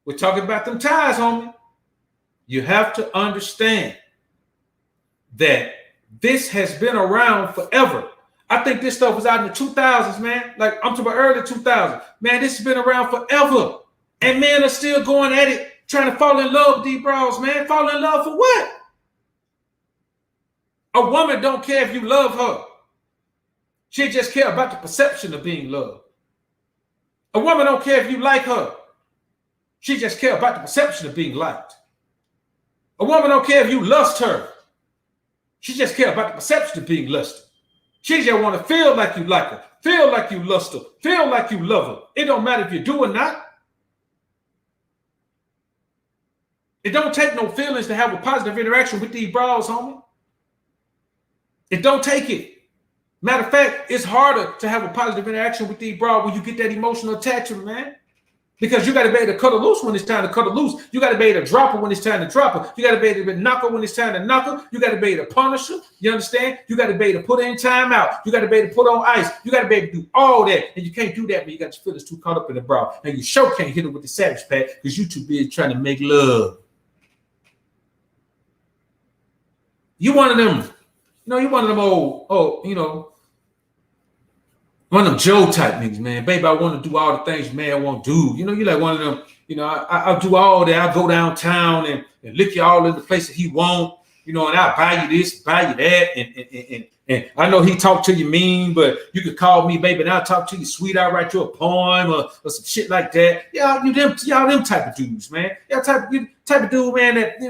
We're talking about them ties, homie. You have to understand that this has been around forever. I think this stuff was out in the 2000s, man. Like, I'm talking about early 2000s. Man, this has been around forever. And men are still going at it, trying to fall in love with these bras, man. Fall in love for what? A woman don't care if you love her. She just care about the perception of being loved. A woman don't care if you like her. She just care about the perception of being liked. A woman don't care if you lust her. She just care about the perception of being lusted. She just want to feel like you like her, feel like you lust her, feel like you love her. It don't matter if you do or not. It don't take no feelings to have a positive interaction with these bras, homie. It don't take it. Matter of fact, it's harder to have a positive interaction with these bras when you get that emotional attachment, man. Because you got to be able to cut her loose when it's time to cut her loose. You got to be able to drop her when it's time to drop her. You got to be able to knock her when it's time to knock her. You got to be able to punish her. You understand? You got to be able to put her in timeout. You got to be able to put her on ice. You got to be able to do all that. And you can't do that when you got your feelings too caught up in the bra. And you sure can't hit her with the savage pack because you too busy trying to make love. You one of them, you one of them old, one of them Joe type niggas, man. Baby, I want to do all the things man won't do. You like one of them, I'll do all that. I'll go downtown and lick you all in the place that he won't, and I'll buy you this, buy you that. And I know he talked to you mean, but you could call me, baby, and I'll talk to you sweet. I'll write you a poem or some shit like that. Y'all them type of dudes, man. Y'all type of dude, man, that,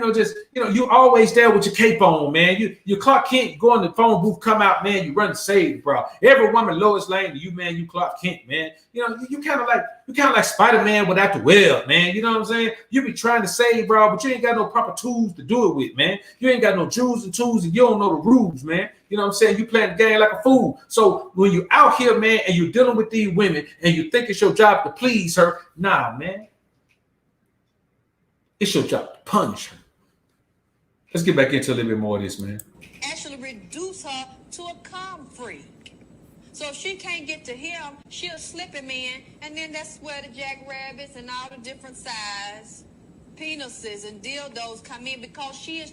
you always there with your cape on, man. You Clark Kent, go in the phone booth, come out, man, you run to save, bro. Every woman Lois Lane to you, man, you Clark Kent, man. You kind of like Spider-Man without the web, man. You know what I'm saying? You be trying to save, bro, but you ain't got no proper tools to do it with, man. You ain't got no jewels and tools, and you don't know the rules, man. You know what I'm saying? You playing the game like a fool. So when you're out here, man, and you're dealing with these women and you think it's your job to please her, nah, man. It's your job to punish her. Let's get back into a little bit more of this, man. Actually reduce her to a calm freak. So if she can't get to him, she'll slip him in, and then that's where the jackrabbits and all the different size penises and dildos come in, because she's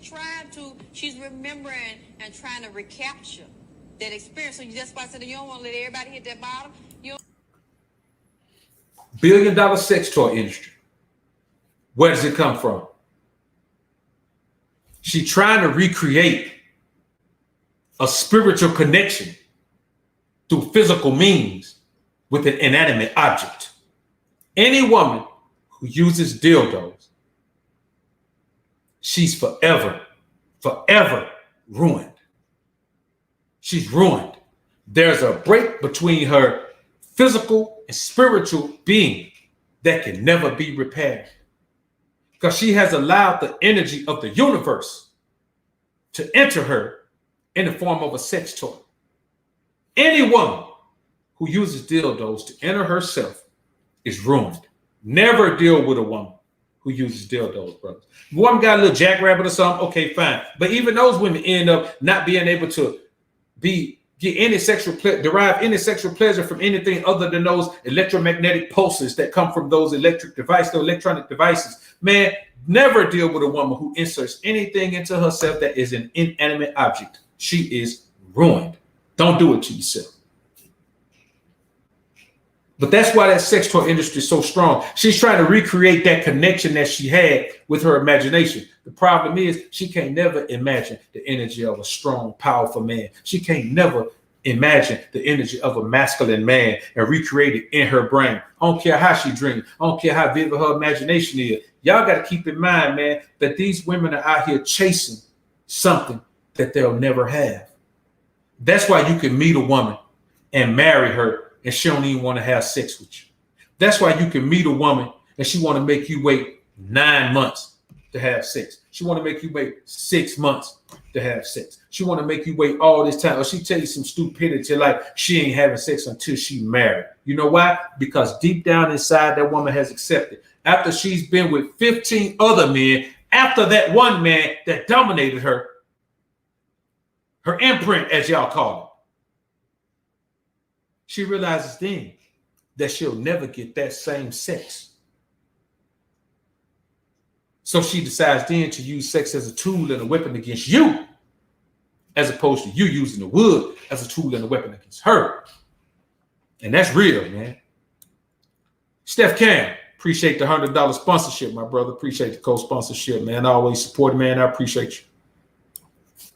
remembering and trying to recapture that experience. So that's why I said you don't want to let everybody hit that bottom. $1 billion sex toy industry. Where does it come from? She's trying to recreate a spiritual connection through physical means with an inanimate object. Any woman who uses dildos, she's forever ruined. She's ruined. There's a break between her physical and spiritual being that can never be repaired, because she has allowed the energy of the universe to enter her in the form of a sex toy. Any woman who uses dildos to enter herself is ruined. Never deal with a woman who uses dildos, brothers. If a woman got a little jackrabbit or something, okay, fine. But even those women end up not being able to derive any sexual pleasure from anything other than those electromagnetic pulses that come from those electronic devices. Man, never deal with a woman who inserts anything into herself that is an inanimate object. She is ruined. Don't do it to yourself. But that's why that sex toy industry is so strong. She's trying to recreate that connection that she had with her imagination. The problem is she can't never imagine the energy of a strong, powerful man. She can't never imagine the energy of a masculine man and recreate it in her brain. I don't care how she dreams. I don't care how vivid her imagination is. Y'all got to keep in mind, man, that these women are out here chasing something that they'll never have. That's why you can meet a woman and marry her and she don't even want to have sex with you. That's why you can meet a woman and she want to make you wait 9 months to have sex. She want to make you wait 6 months to have sex. She want to make you wait all this time. Or she tell you some stupidity like she ain't having sex until she married. You know why? Because deep down inside, that woman has accepted. After she's been with 15 other men, after that one man that dominated her imprint, as y'all call it, she realizes then that she'll never get that same sex. So she decides then to use sex as a tool and a weapon against you, as opposed to you using the wood as a tool and a weapon against her. And that's real, man. Steph Cam, appreciate the $100 sponsorship, my brother. Appreciate the co-sponsorship, man. I always support it, man. I appreciate you.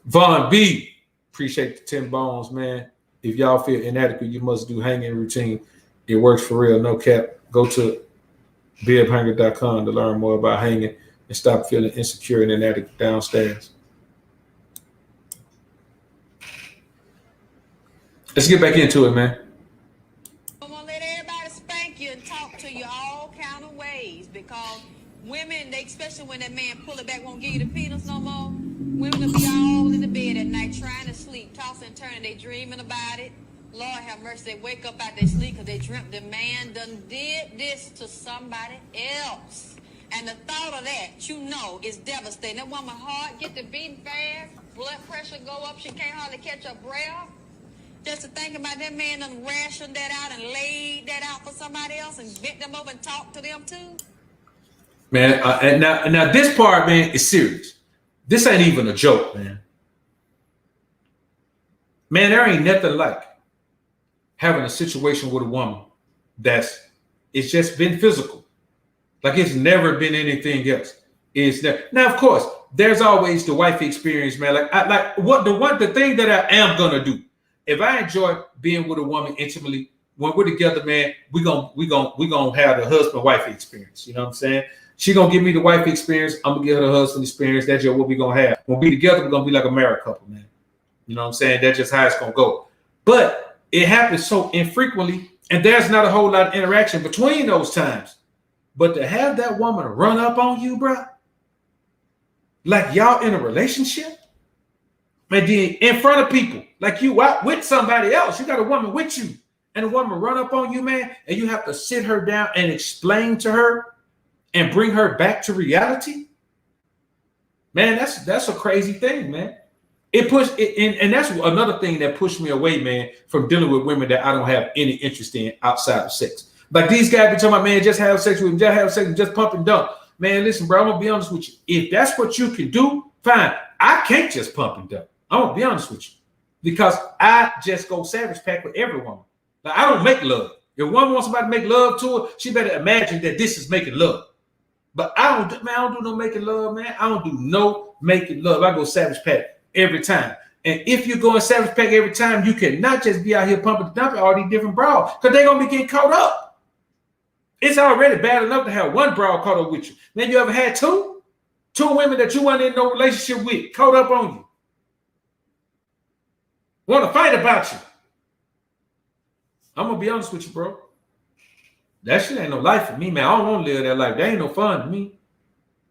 Vaughn B, appreciate the 10 bones, man. If y'all feel inadequate, you must do hanging routine. It works for real, no cap. Go to bibhanger.com to learn more about hanging and stop feeling insecure and inadequate downstairs. Let's get back into it, man. I'm gonna let everybody spank you and talk to you all kind of ways, because women, they, especially when that man pull it back, won't give you the penis no more. Women will be all in the bed at night trying to sleep, tossing and turning, they dreaming about it. Lord have mercy, they wake up out their sleep because they dreamt the man done did this to somebody else. And the thought of that, you know, is devastating. That woman's heart get to beating fast, blood pressure go up, she can't hardly catch her breath. Just to think about that man done rationed that out and laid that out for somebody else and bent them over and talked to them too. Man, and now this part, man, is serious. This ain't even a joke, man. Man, there ain't nothing like having a situation with a woman it's just been physical. Like it's never been anything else. Now, of course, there's always the wifey experience, man. The thing that I am gonna do. If I enjoy being with a woman intimately, when we're together, man, we gonna have the husband-wifey experience. You know what I'm saying? She gonna give me the wifey experience. I'm gonna give her the husband experience. That's just what we gonna have. When we together, we're gonna be like a married couple, man. You know what I'm saying? That's just how it's gonna go. But it happens so infrequently, and there's not a whole lot of interaction between those times. But to have that woman run up on you, bro, like y'all in a relationship, and then in front of people, like you out with somebody else, you got a woman with you, and a woman run up on you, man, and you have to sit her down and explain to her and bring her back to reality. Man, that's a crazy thing, man. It pushed it, and that's another thing that pushed me away, man, from dealing with women that I don't have any interest in outside of sex. Like these guys be talking about, man, just have sex with them, just have sex with them, just pump and dump. Man, listen, bro, I'm gonna be honest with you. If that's what you can do, fine. I can't just pump and dump. I'm gonna be honest with you. Because I just go savage pack with every woman. Like, I don't make love. If a woman wants somebody to make love to her, she better imagine that this is making love. But I don't do no making love, man. I don't do no making love. I go savage pack every time. And if you're going savage pack every time, you cannot just be out here pumping and dumping all these different bras, because they're gonna be getting caught up. It's already bad enough to have one bra caught up with you. Then you ever had two women that you weren't in no relationship with caught up on you, want to fight about you? I'm gonna be honest with you, bro. That shit ain't no life for me, man. I don't want to live that life. That ain't no fun to me.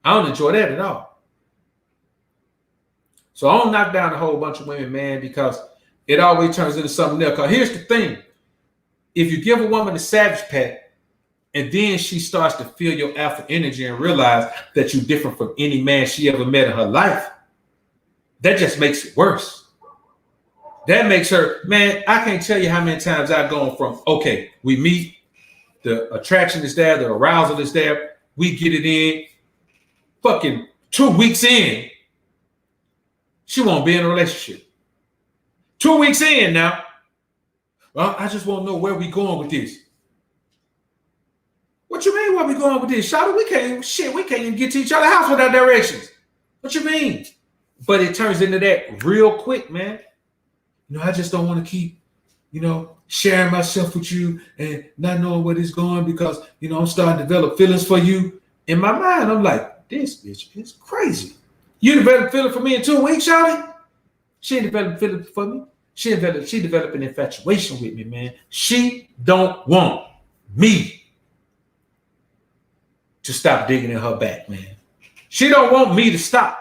I don't enjoy that at all. So I don't knock down a whole bunch of women, man, because it always turns into something else. Because here's the thing. If you give a woman a savage pack and then she starts to feel your alpha energy and realize that you're different from any man she ever met in her life, that just makes it worse. That makes her, man, I can't tell you how many times I've gone from, okay, we meet, the attraction is there, the arousal is there, we get it in, fucking 2 weeks in, she won't be in a relationship. 2 weeks in now, well, I just want to know where we going with this. What you mean where we going with this? Shawty, we can't even get to each other's house without directions. What you mean? But it turns into that real quick, man. You know, I just don't want to keep, you know, sharing myself with you and not knowing where it's going because, you know, I'm starting to develop feelings for you. In my mind, I'm like, this bitch is crazy. You developed feeling for me in 2 weeks, Shawty? She ain't developed feeling for me. She developed an infatuation with me, man. She don't want me to stop digging in her back, man. She don't want me to stop.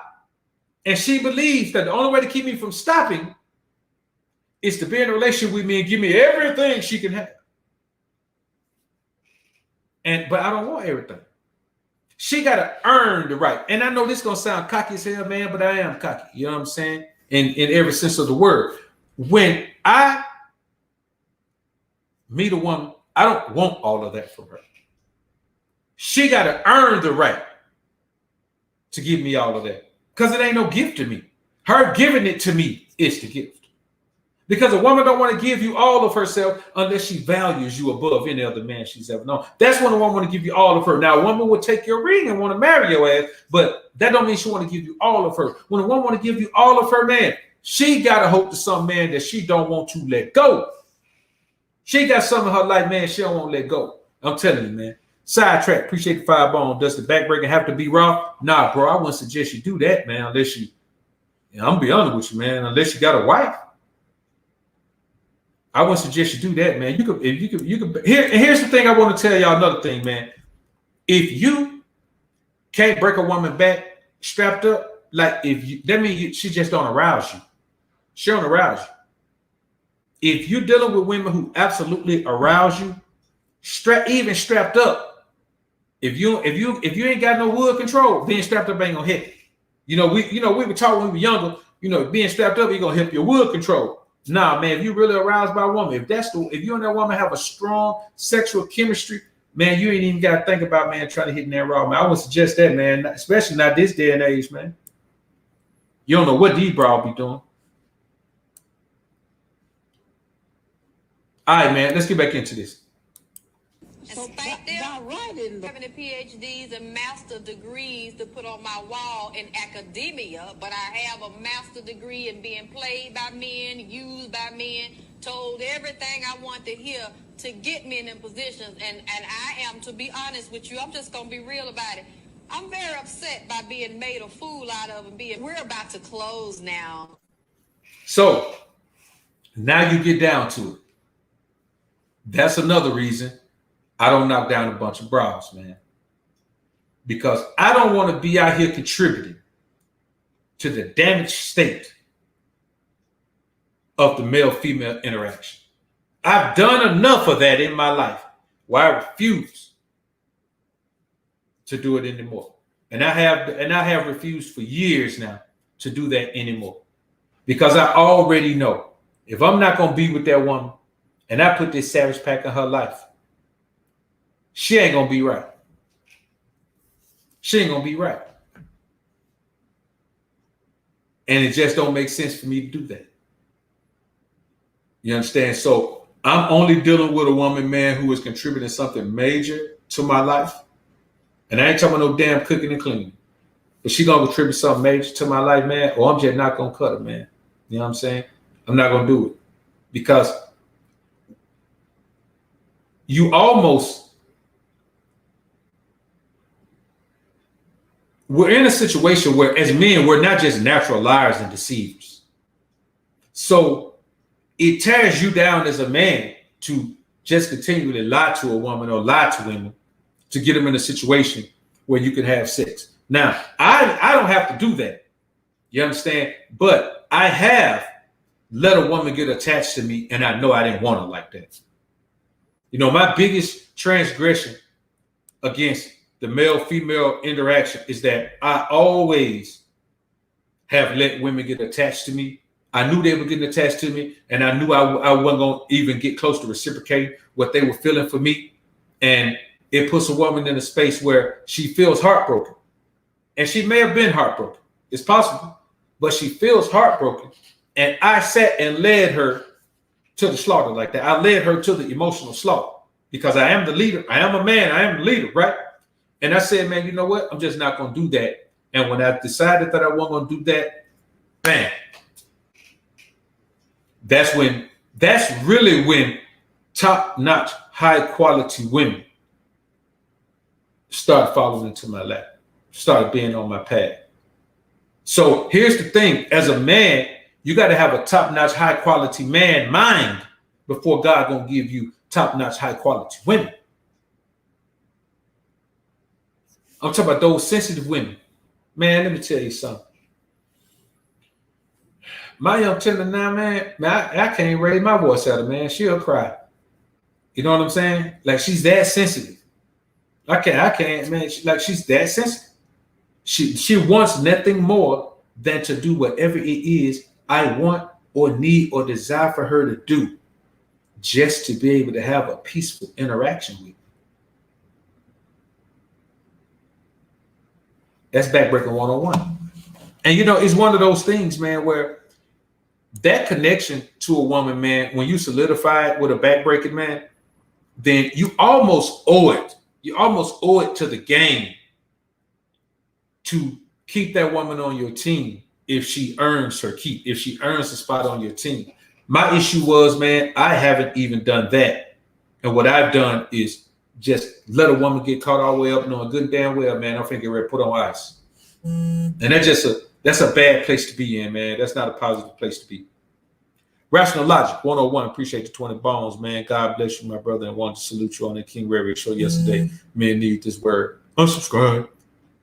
And she believes that the only way to keep me from stopping is to be in a relationship with me and give me everything she can have. But I don't want everything. She got to earn the right. And I know this is going to sound cocky as hell, man, but I am cocky. You know what I'm saying? In every sense of the word. When I meet a woman, I don't want all of that from her. She got to earn the right to give me all of that. Because it ain't no gift to me. Her giving it to me is the gift. Because a woman don't want to give you all of herself unless she values you above any other man she's ever known. That's when a woman want to give you all of her. Now, a woman will take your ring and want to marry your ass, but that don't mean she want to give you all of her. When a woman want to give you all of her, man, she got to hope to some man that she don't want to let go. She got some of her life, man, she don't want to let go. I'm telling you, man. Sidetrack, appreciate the 5 bone. Does the backbreaking have to be raw? Nah, bro, I wouldn't suggest you do that, man, unless you, I'm going to be honest with you, man, unless you got a wife. I wouldn't suggest you do that, man. You could. Here's the thing I want to tell y'all. Another thing, man. If you can't break a woman back strapped up, like that means she just don't arouse you. She don't arouse you. If you're dealing with women who absolutely arouse you, even strapped up, if you ain't got no wood control, being strapped up ain't gonna hit you. We were taught when we were younger. Being strapped up, you're gonna help your wood control. Nah, man, if you really aroused by a woman, if you and that woman have a strong sexual chemistry, man, you ain't even got to think about, man, trying to hit in that raw, man. I would suggest that, man, especially not this day and age, man. You don't know what these bras be doing. All right, man, let's get back into this. Despite them having the PhDs and master degrees to put on my wall in academia, but I have a master degree in being played by men, used by men, told everything I want to hear to get me in them positions. And I am, to be honest with you, I'm just going to be real about it. I'm very upset by being made a fool out of and we're about to close now. So now you get down to it. That's another reason I don't knock down a bunch of bras, man. Because I don't want to be out here contributing to the damaged state of the male-female interaction. I've done enough of that in my life where I refuse to do it anymore. And I have refused for years now to do that anymore. Because I already know if I'm not going to be with that woman and I put this savage pack in her life, she ain't going to be right. She ain't going to be right. And it just don't make sense for me to do that. You understand? So I'm only dealing with a woman, man, who is contributing something major to my life. And I ain't talking about no damn cooking and cleaning. But she going to contribute something major to my life, man, or I'm just not going to cut her, man. You know what I'm saying? I'm not going to do it. Because we're in a situation where as men, we're not just natural liars and deceivers. So it tears you down as a man to just continually lie to a woman or lie to women to get them in a situation where you can have sex. Now, I don't have to do that. You understand? But I have let a woman get attached to me and I know I didn't want her like that. You know, my biggest transgression against the male-female interaction is that I always have let women get attached to me. I knew they were getting attached to me, and I knew I wasn't going to even get close to reciprocating what they were feeling for me. And it puts a woman in a space where she feels heartbroken. And she may have been heartbroken. It's possible. But she feels heartbroken. And I sat and led her to the slaughter like that. I led her to the emotional slaughter because I am the leader. I am a man. I am the leader, right? And I said, man, you know what? I'm just not going to do that. And when I decided that I wasn't going to do that, bam. That's really when top-notch, high-quality women start falling into my lap, start being on my path. So here's the thing. As a man, you got to have a top-notch, high-quality man mind before God going to give you top-notch, high-quality women. I'm talking about those sensitive women. Man, let me tell you something. My young tender now, man, I can't raise my voice at her, man. She'll cry. You know what I'm saying? Like she's that sensitive. I can't, man. She's that sensitive. She wants nothing more than to do whatever it is I want or need or desire for her to do, just to be able to have a peaceful interaction with me. That's backbreaking 101. And you know, it's one of those things, man, where that connection to a woman, man, when you solidify it with a backbreaking man, then you almost owe it. You almost owe it to the game to keep that woman on your team if she earns her keep, if she earns a spot on your team. My issue was, man, I haven't even done that. And what I've done is just let a woman get caught all the way up knowing good and damn well, man, I'm finna get ready to put on ice. And that's a bad place to be in, man. That's not a positive place to be. Rational Logic 101. Appreciate the 20 bones, man. God bless you, my brother, and wanted to salute you on the King Ray show yesterday. Men need this word. Unsubscribe.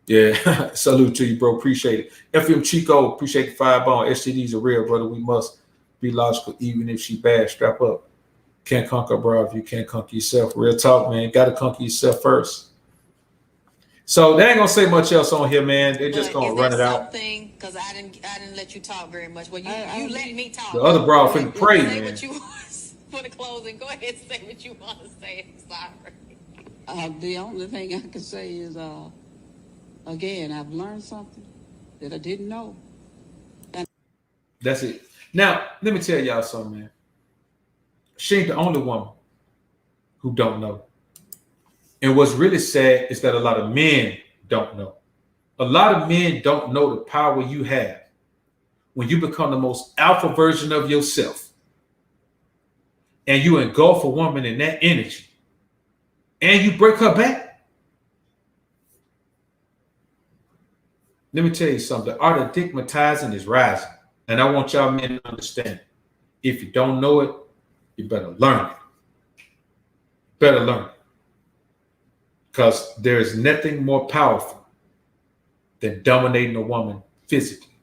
Yeah, salute to you, bro. Appreciate it. FM Chico, appreciate the 5 bone. STDs are real, brother. We must be logical, even if she bad. Strap up. Can't conquer, bro, if you can't conquer yourself. Real talk, man. Got to conquer yourself first. So they ain't gonna say much else on here, man. They're just gonna run it out. Because I didn't let you talk very much. Well, you let me talk. The other broad finna pray, say man. What you for the closing. Go ahead, and say what you want to say. I'm sorry. The only thing I can say is, again, I've learned something that I didn't know. That's it. Now, let me tell y'all something, man. She ain't the only woman who don't know. And what's really sad is that a lot of men don't know. A lot of men don't know the power you have when you become the most alpha version of yourself and you engulf a woman in that energy and you break her back. Let me tell you something. The art of dickmatizing is rising. And I want y'all men to understand. If you don't know it, you better learn it. Better learn it. Because there is nothing more powerful than dominating a woman physically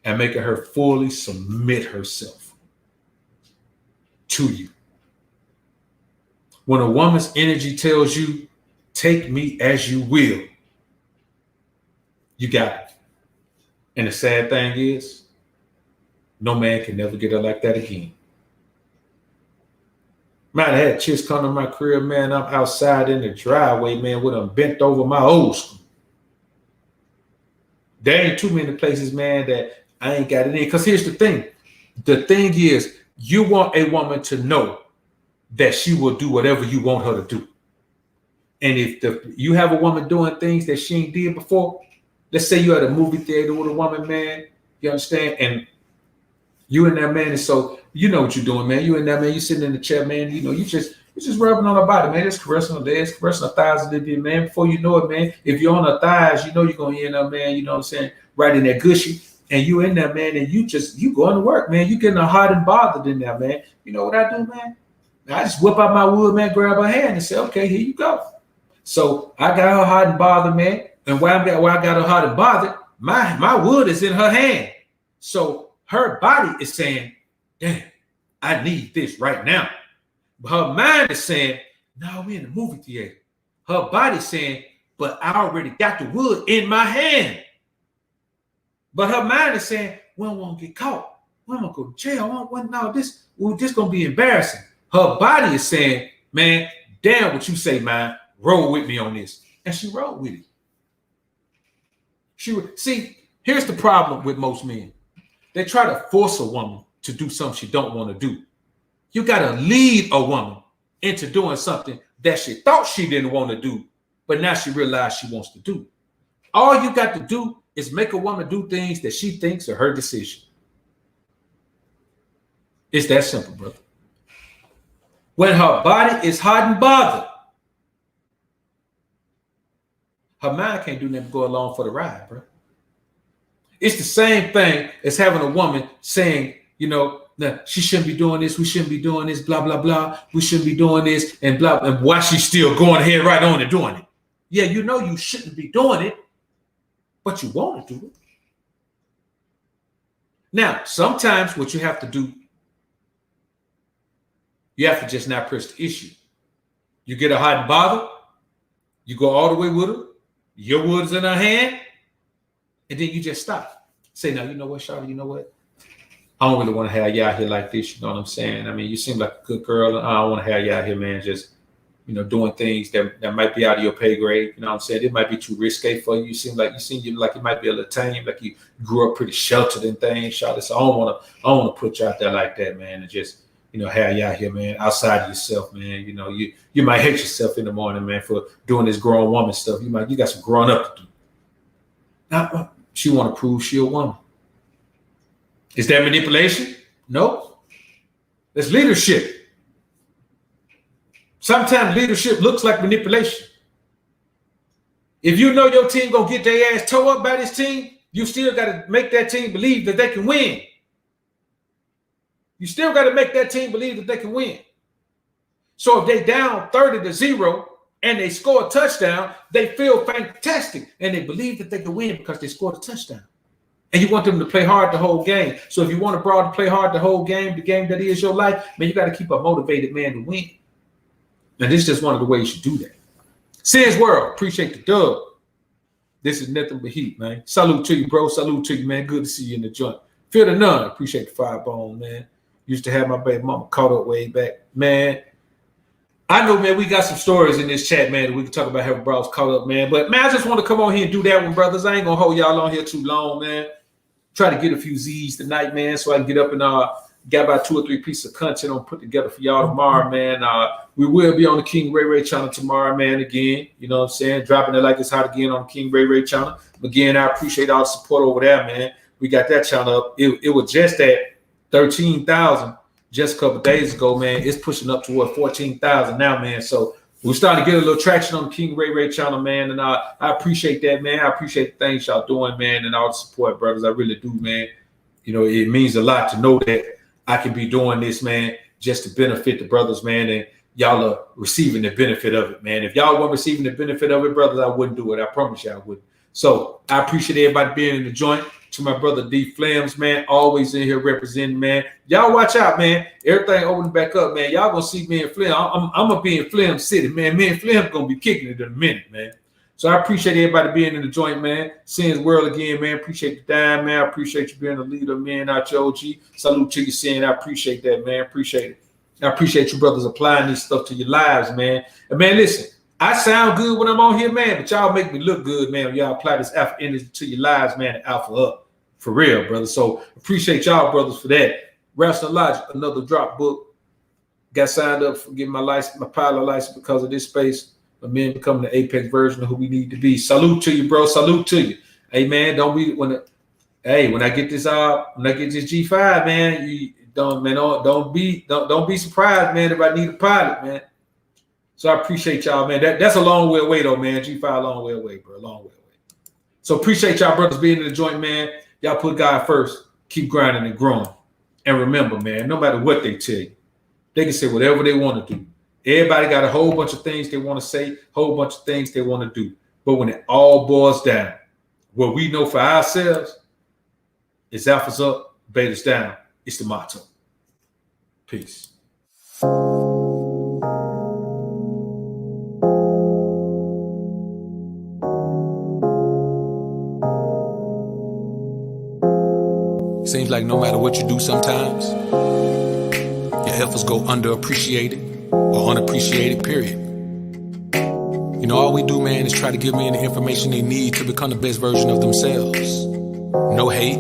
and making her fully submit herself to you. When a woman's energy tells you, take me as you will, You got it. And the sad thing is, no man can never get her like that again. Man, I had chicks come to my crib, man. I'm outside in the driveway, man, with them bent over my old school. There ain't too many places, man, that I ain't got it in. Because here's the thing. The thing is, you want a woman to know that she will do whatever you want her to do. And if you have a woman doing things that she ain't did before, let's say you're at a movie theater with a woman, man, you understand? And you in there, man, and so you know what you're doing, man. You in there, man, you sitting in the chair, man, you know, you just rubbing on her body, man, just caressing her legs, caressing her thighs a little bit, man. Before you know it, man, if you're on her thighs, you know you're going to end up, man, you know what I'm saying, right in that gushy. And you in there, man, and you going to work, man. You getting her hot and bothered in there, man. You know what I do, man? I just whip out my wood, man, grab her hand and say, okay, here you go. So I got her hot and bothered, man. And why I got her hot and bothered, my wood is in her hand. So her body is saying, damn, I need this right now. But her mind is saying, no, we're in the movie theater. Her body's saying, but I already got the wood in my hand. But her mind is saying, we don't want to get caught. We don't want to go to jail. This going to be embarrassing. Her body is saying, man, damn what you say, man. Roll with me on this. And she rolled with it. See, here's the problem with most men. They try to force a woman to do something she don't want to do. You got to lead a woman into doing something that she thought she didn't want to do, but now she realized she wants to do. All you got to do is make a woman do things that she thinks are her decision. It's that simple, brother. When her body is hot and bothered, her mind can't do nothing but go along for the ride, bro. It's the same thing as having a woman saying, you know, that she shouldn't be doing this, we shouldn't be doing this, blah, blah, blah, we shouldn't be doing this, and blah, and why she's still going ahead right on and doing it. Yeah, you know you shouldn't be doing it, but you want to do it. Now, sometimes what you have to do, you have to just not press the issue. You get her hot and bothered, you go all the way with her, your wood's in her hand, and then you just stop. Say, now, you know what, Shawty, you know what? I don't really want to have you out here like this, you know what I'm saying? I mean, you seem like a good girl. I don't want to have you out here, man, just, you know, doing things that might be out of your pay grade. You know what I'm saying? It might be too risque for you. You seem like it might be a little tame, like you grew up pretty sheltered and things, Shawty. So I don't want to put you out there like that, man, and just, you know, have you out here, man, outside of yourself, man. You know, you might hate yourself in the morning, man, for doing this grown woman stuff. You got some growing up to do. Now, she want to prove she a woman. Is that manipulation? No. That's leadership. Sometimes leadership looks like manipulation. If you know your team gonna get their ass towed up by this team, you still got to make that team believe that they can win. You still got to make that team believe that they can win. So if they down 30-0 and they score a touchdown, they feel fantastic and they believe that they can win because they scored a touchdown. And you want them to play hard the whole game. So if you want a broad to play hard the whole game, the game that is your life, man, you got to keep a motivated man to win. And this is just one of the ways you do that. Sin's World, appreciate the dub. This is nothing but heat, man. Salute to you, bro. Salute to you, man. Good to see you in the joint. Fear the none. Appreciate the fire bone, man. Used to have my baby mama caught up way back. Man, I know, man, we got some stories in this chat, man, that we can talk about having bros caught up, man. But, man, I just want to come on here and do that one, brothers. I ain't going to hold y'all on here too long, man. Try to get a few Z's tonight, man, so I can get up and got about 2 or 3 pieces of content on put together for y'all tomorrow, man. We will be on the King Ray Ray channel tomorrow, man, again. You know what I'm saying? Dropping it like it's hot again on the King Ray Ray channel. Again, I appreciate all the support over there, man. We got that channel up. It was just at 13,000 just a couple days ago, man. It's pushing up toward 14,000 now, man. So we're starting to get a little traction on the King Ray Ray channel, man. And I appreciate that, man. I appreciate the things y'all doing, man, and all the support, brothers. I really do, man. You know, it means a lot to know that I can be doing this, man, just to benefit the brothers, man. And y'all are receiving the benefit of it, man. If y'all weren't receiving the benefit of it, brothers, I wouldn't do it. I promise you I wouldn't. So I appreciate everybody being in the joint. To my brother D Flames, man, always in here representing, man. Y'all watch out, man. Everything opening back up, man. Y'all gonna see me in Flim. I'm gonna be in Flim City, man. Me and Flim gonna be kicking it in a minute, man. So I appreciate everybody being in the joint, man. Seeing his world again, man. Appreciate the dime, man. I appreciate you being a leader, man. Out your OG. Salute to you, seeing. I appreciate that, man. Appreciate it. I appreciate you brothers applying this stuff to your lives, man. And man, listen, I sound good when I'm on here, man, but y'all make me look good, man. When y'all apply this alpha energy to your lives, man, and alpha up. For real, brother. So appreciate y'all, brothers, for that. Rational Logic, another drop book. Got signed up for getting my license, my pilot license because of this space. But men becoming the apex version of who we need to be. Salute to you, bro. Salute to you. Hey, man, don't be when I get this G5, man, you don't be surprised, man, if I need a pilot, man. So I appreciate y'all, man. That's a long way away, though, man. G5 a long way away, bro. A long way away. So appreciate y'all brothers being in the joint, man. Y'all put God first. Keep grinding and growing. And remember, man, no matter what they tell you, they can say whatever they want to do. Everybody got a whole bunch of things they want to say, whole bunch of things they want to do. But when it all boils down, what we know for ourselves is alphas up, betas down. It's the motto. Peace. Seems like no matter what you do sometimes, your efforts go underappreciated or unappreciated, period. You know, all we do, man, is try to give men the information they need to become the best version of themselves. No hate.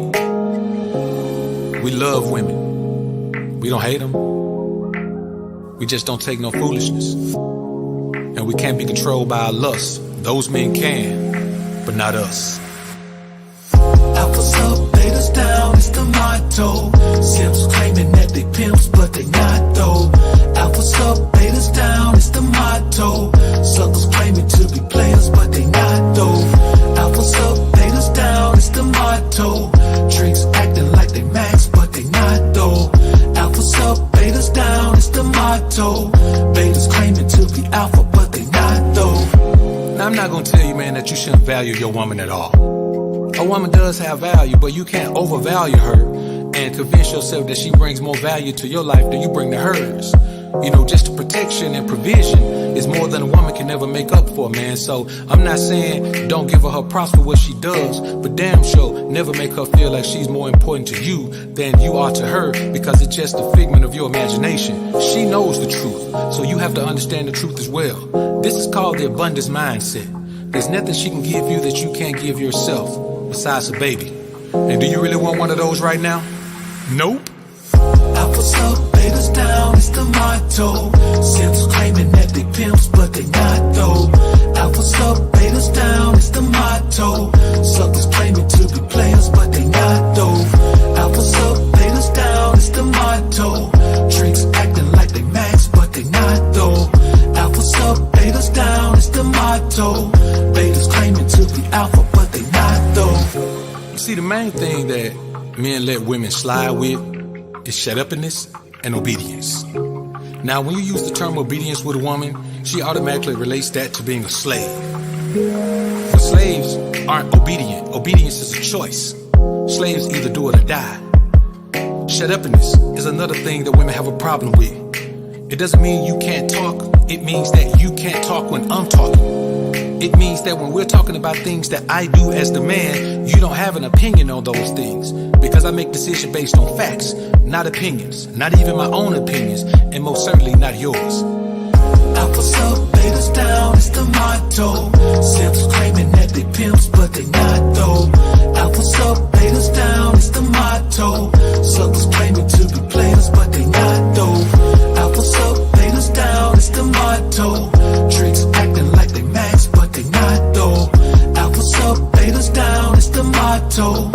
We love women. We don't hate them. We just don't take no foolishness. And we can't be controlled by our lust. Those men can, but not us. Alphas up, betas down, it's the motto. Simps claiming that they pimps, but they not though. Alphas up, betas down, it's the motto. Suckers claiming to be players, but they not though. Alphas up, betas down, it's the motto. Tricks acting like they max, but they not though. Alphas up, betas down, it's the motto. Betas claiming to be alpha, but they not though. Now, I'm not gonna tell you, man, that you shouldn't value your woman at all. A woman does have value, but you can't overvalue her and convince yourself that she brings more value to your life than you bring to hers. You know, just the protection and provision is more than a woman can ever make up for, man. So I'm not saying don't give her props for what she does, but damn sure never make her feel like she's more important to you than you are to her, because it's just a figment of your imagination. She knows the truth, so you have to understand the truth as well. This is called the abundance mindset. There's nothing she can give you that you can't give yourself, besides a baby. And do you really want one of those right now? Nope. Alphas up, betas down, it's the motto. Simps claiming that they pimps, but they not though. Alphas up, betas down, it's the motto. Suckers claiming to be players, but they not though. Alphas up, betas down, it's the motto. Tricks acting like they max, but they not though. Alphas up, betas down, it's the motto. Betas claiming to be alpha, but they not though. See, the main thing that men let women slide with is shut-uppiness and obedience. Now, when you use the term obedience with a woman, she automatically relates that to being a slave. But slaves aren't obedient. Obedience is a choice. Slaves either do it or die. Shut-uppiness is another thing that women have a problem with. It doesn't mean you can't talk. It means that you can't talk when I'm talking. It means that when we're talking about things that I do as the man, you don't have an opinion on those things, because I make decisions based on facts, not opinions, not even my own opinions, and most certainly not yours. Alphas up, betas down, it's the motto. Simps claiming that they pimps, but they not though. Alphas up, betas down, it's the motto. Suckers claiming to be players, but they not though. Alphas up, betas down, it's the motto. Tricks acting like they max, but they not though. Alphas up, betas down, it's the motto.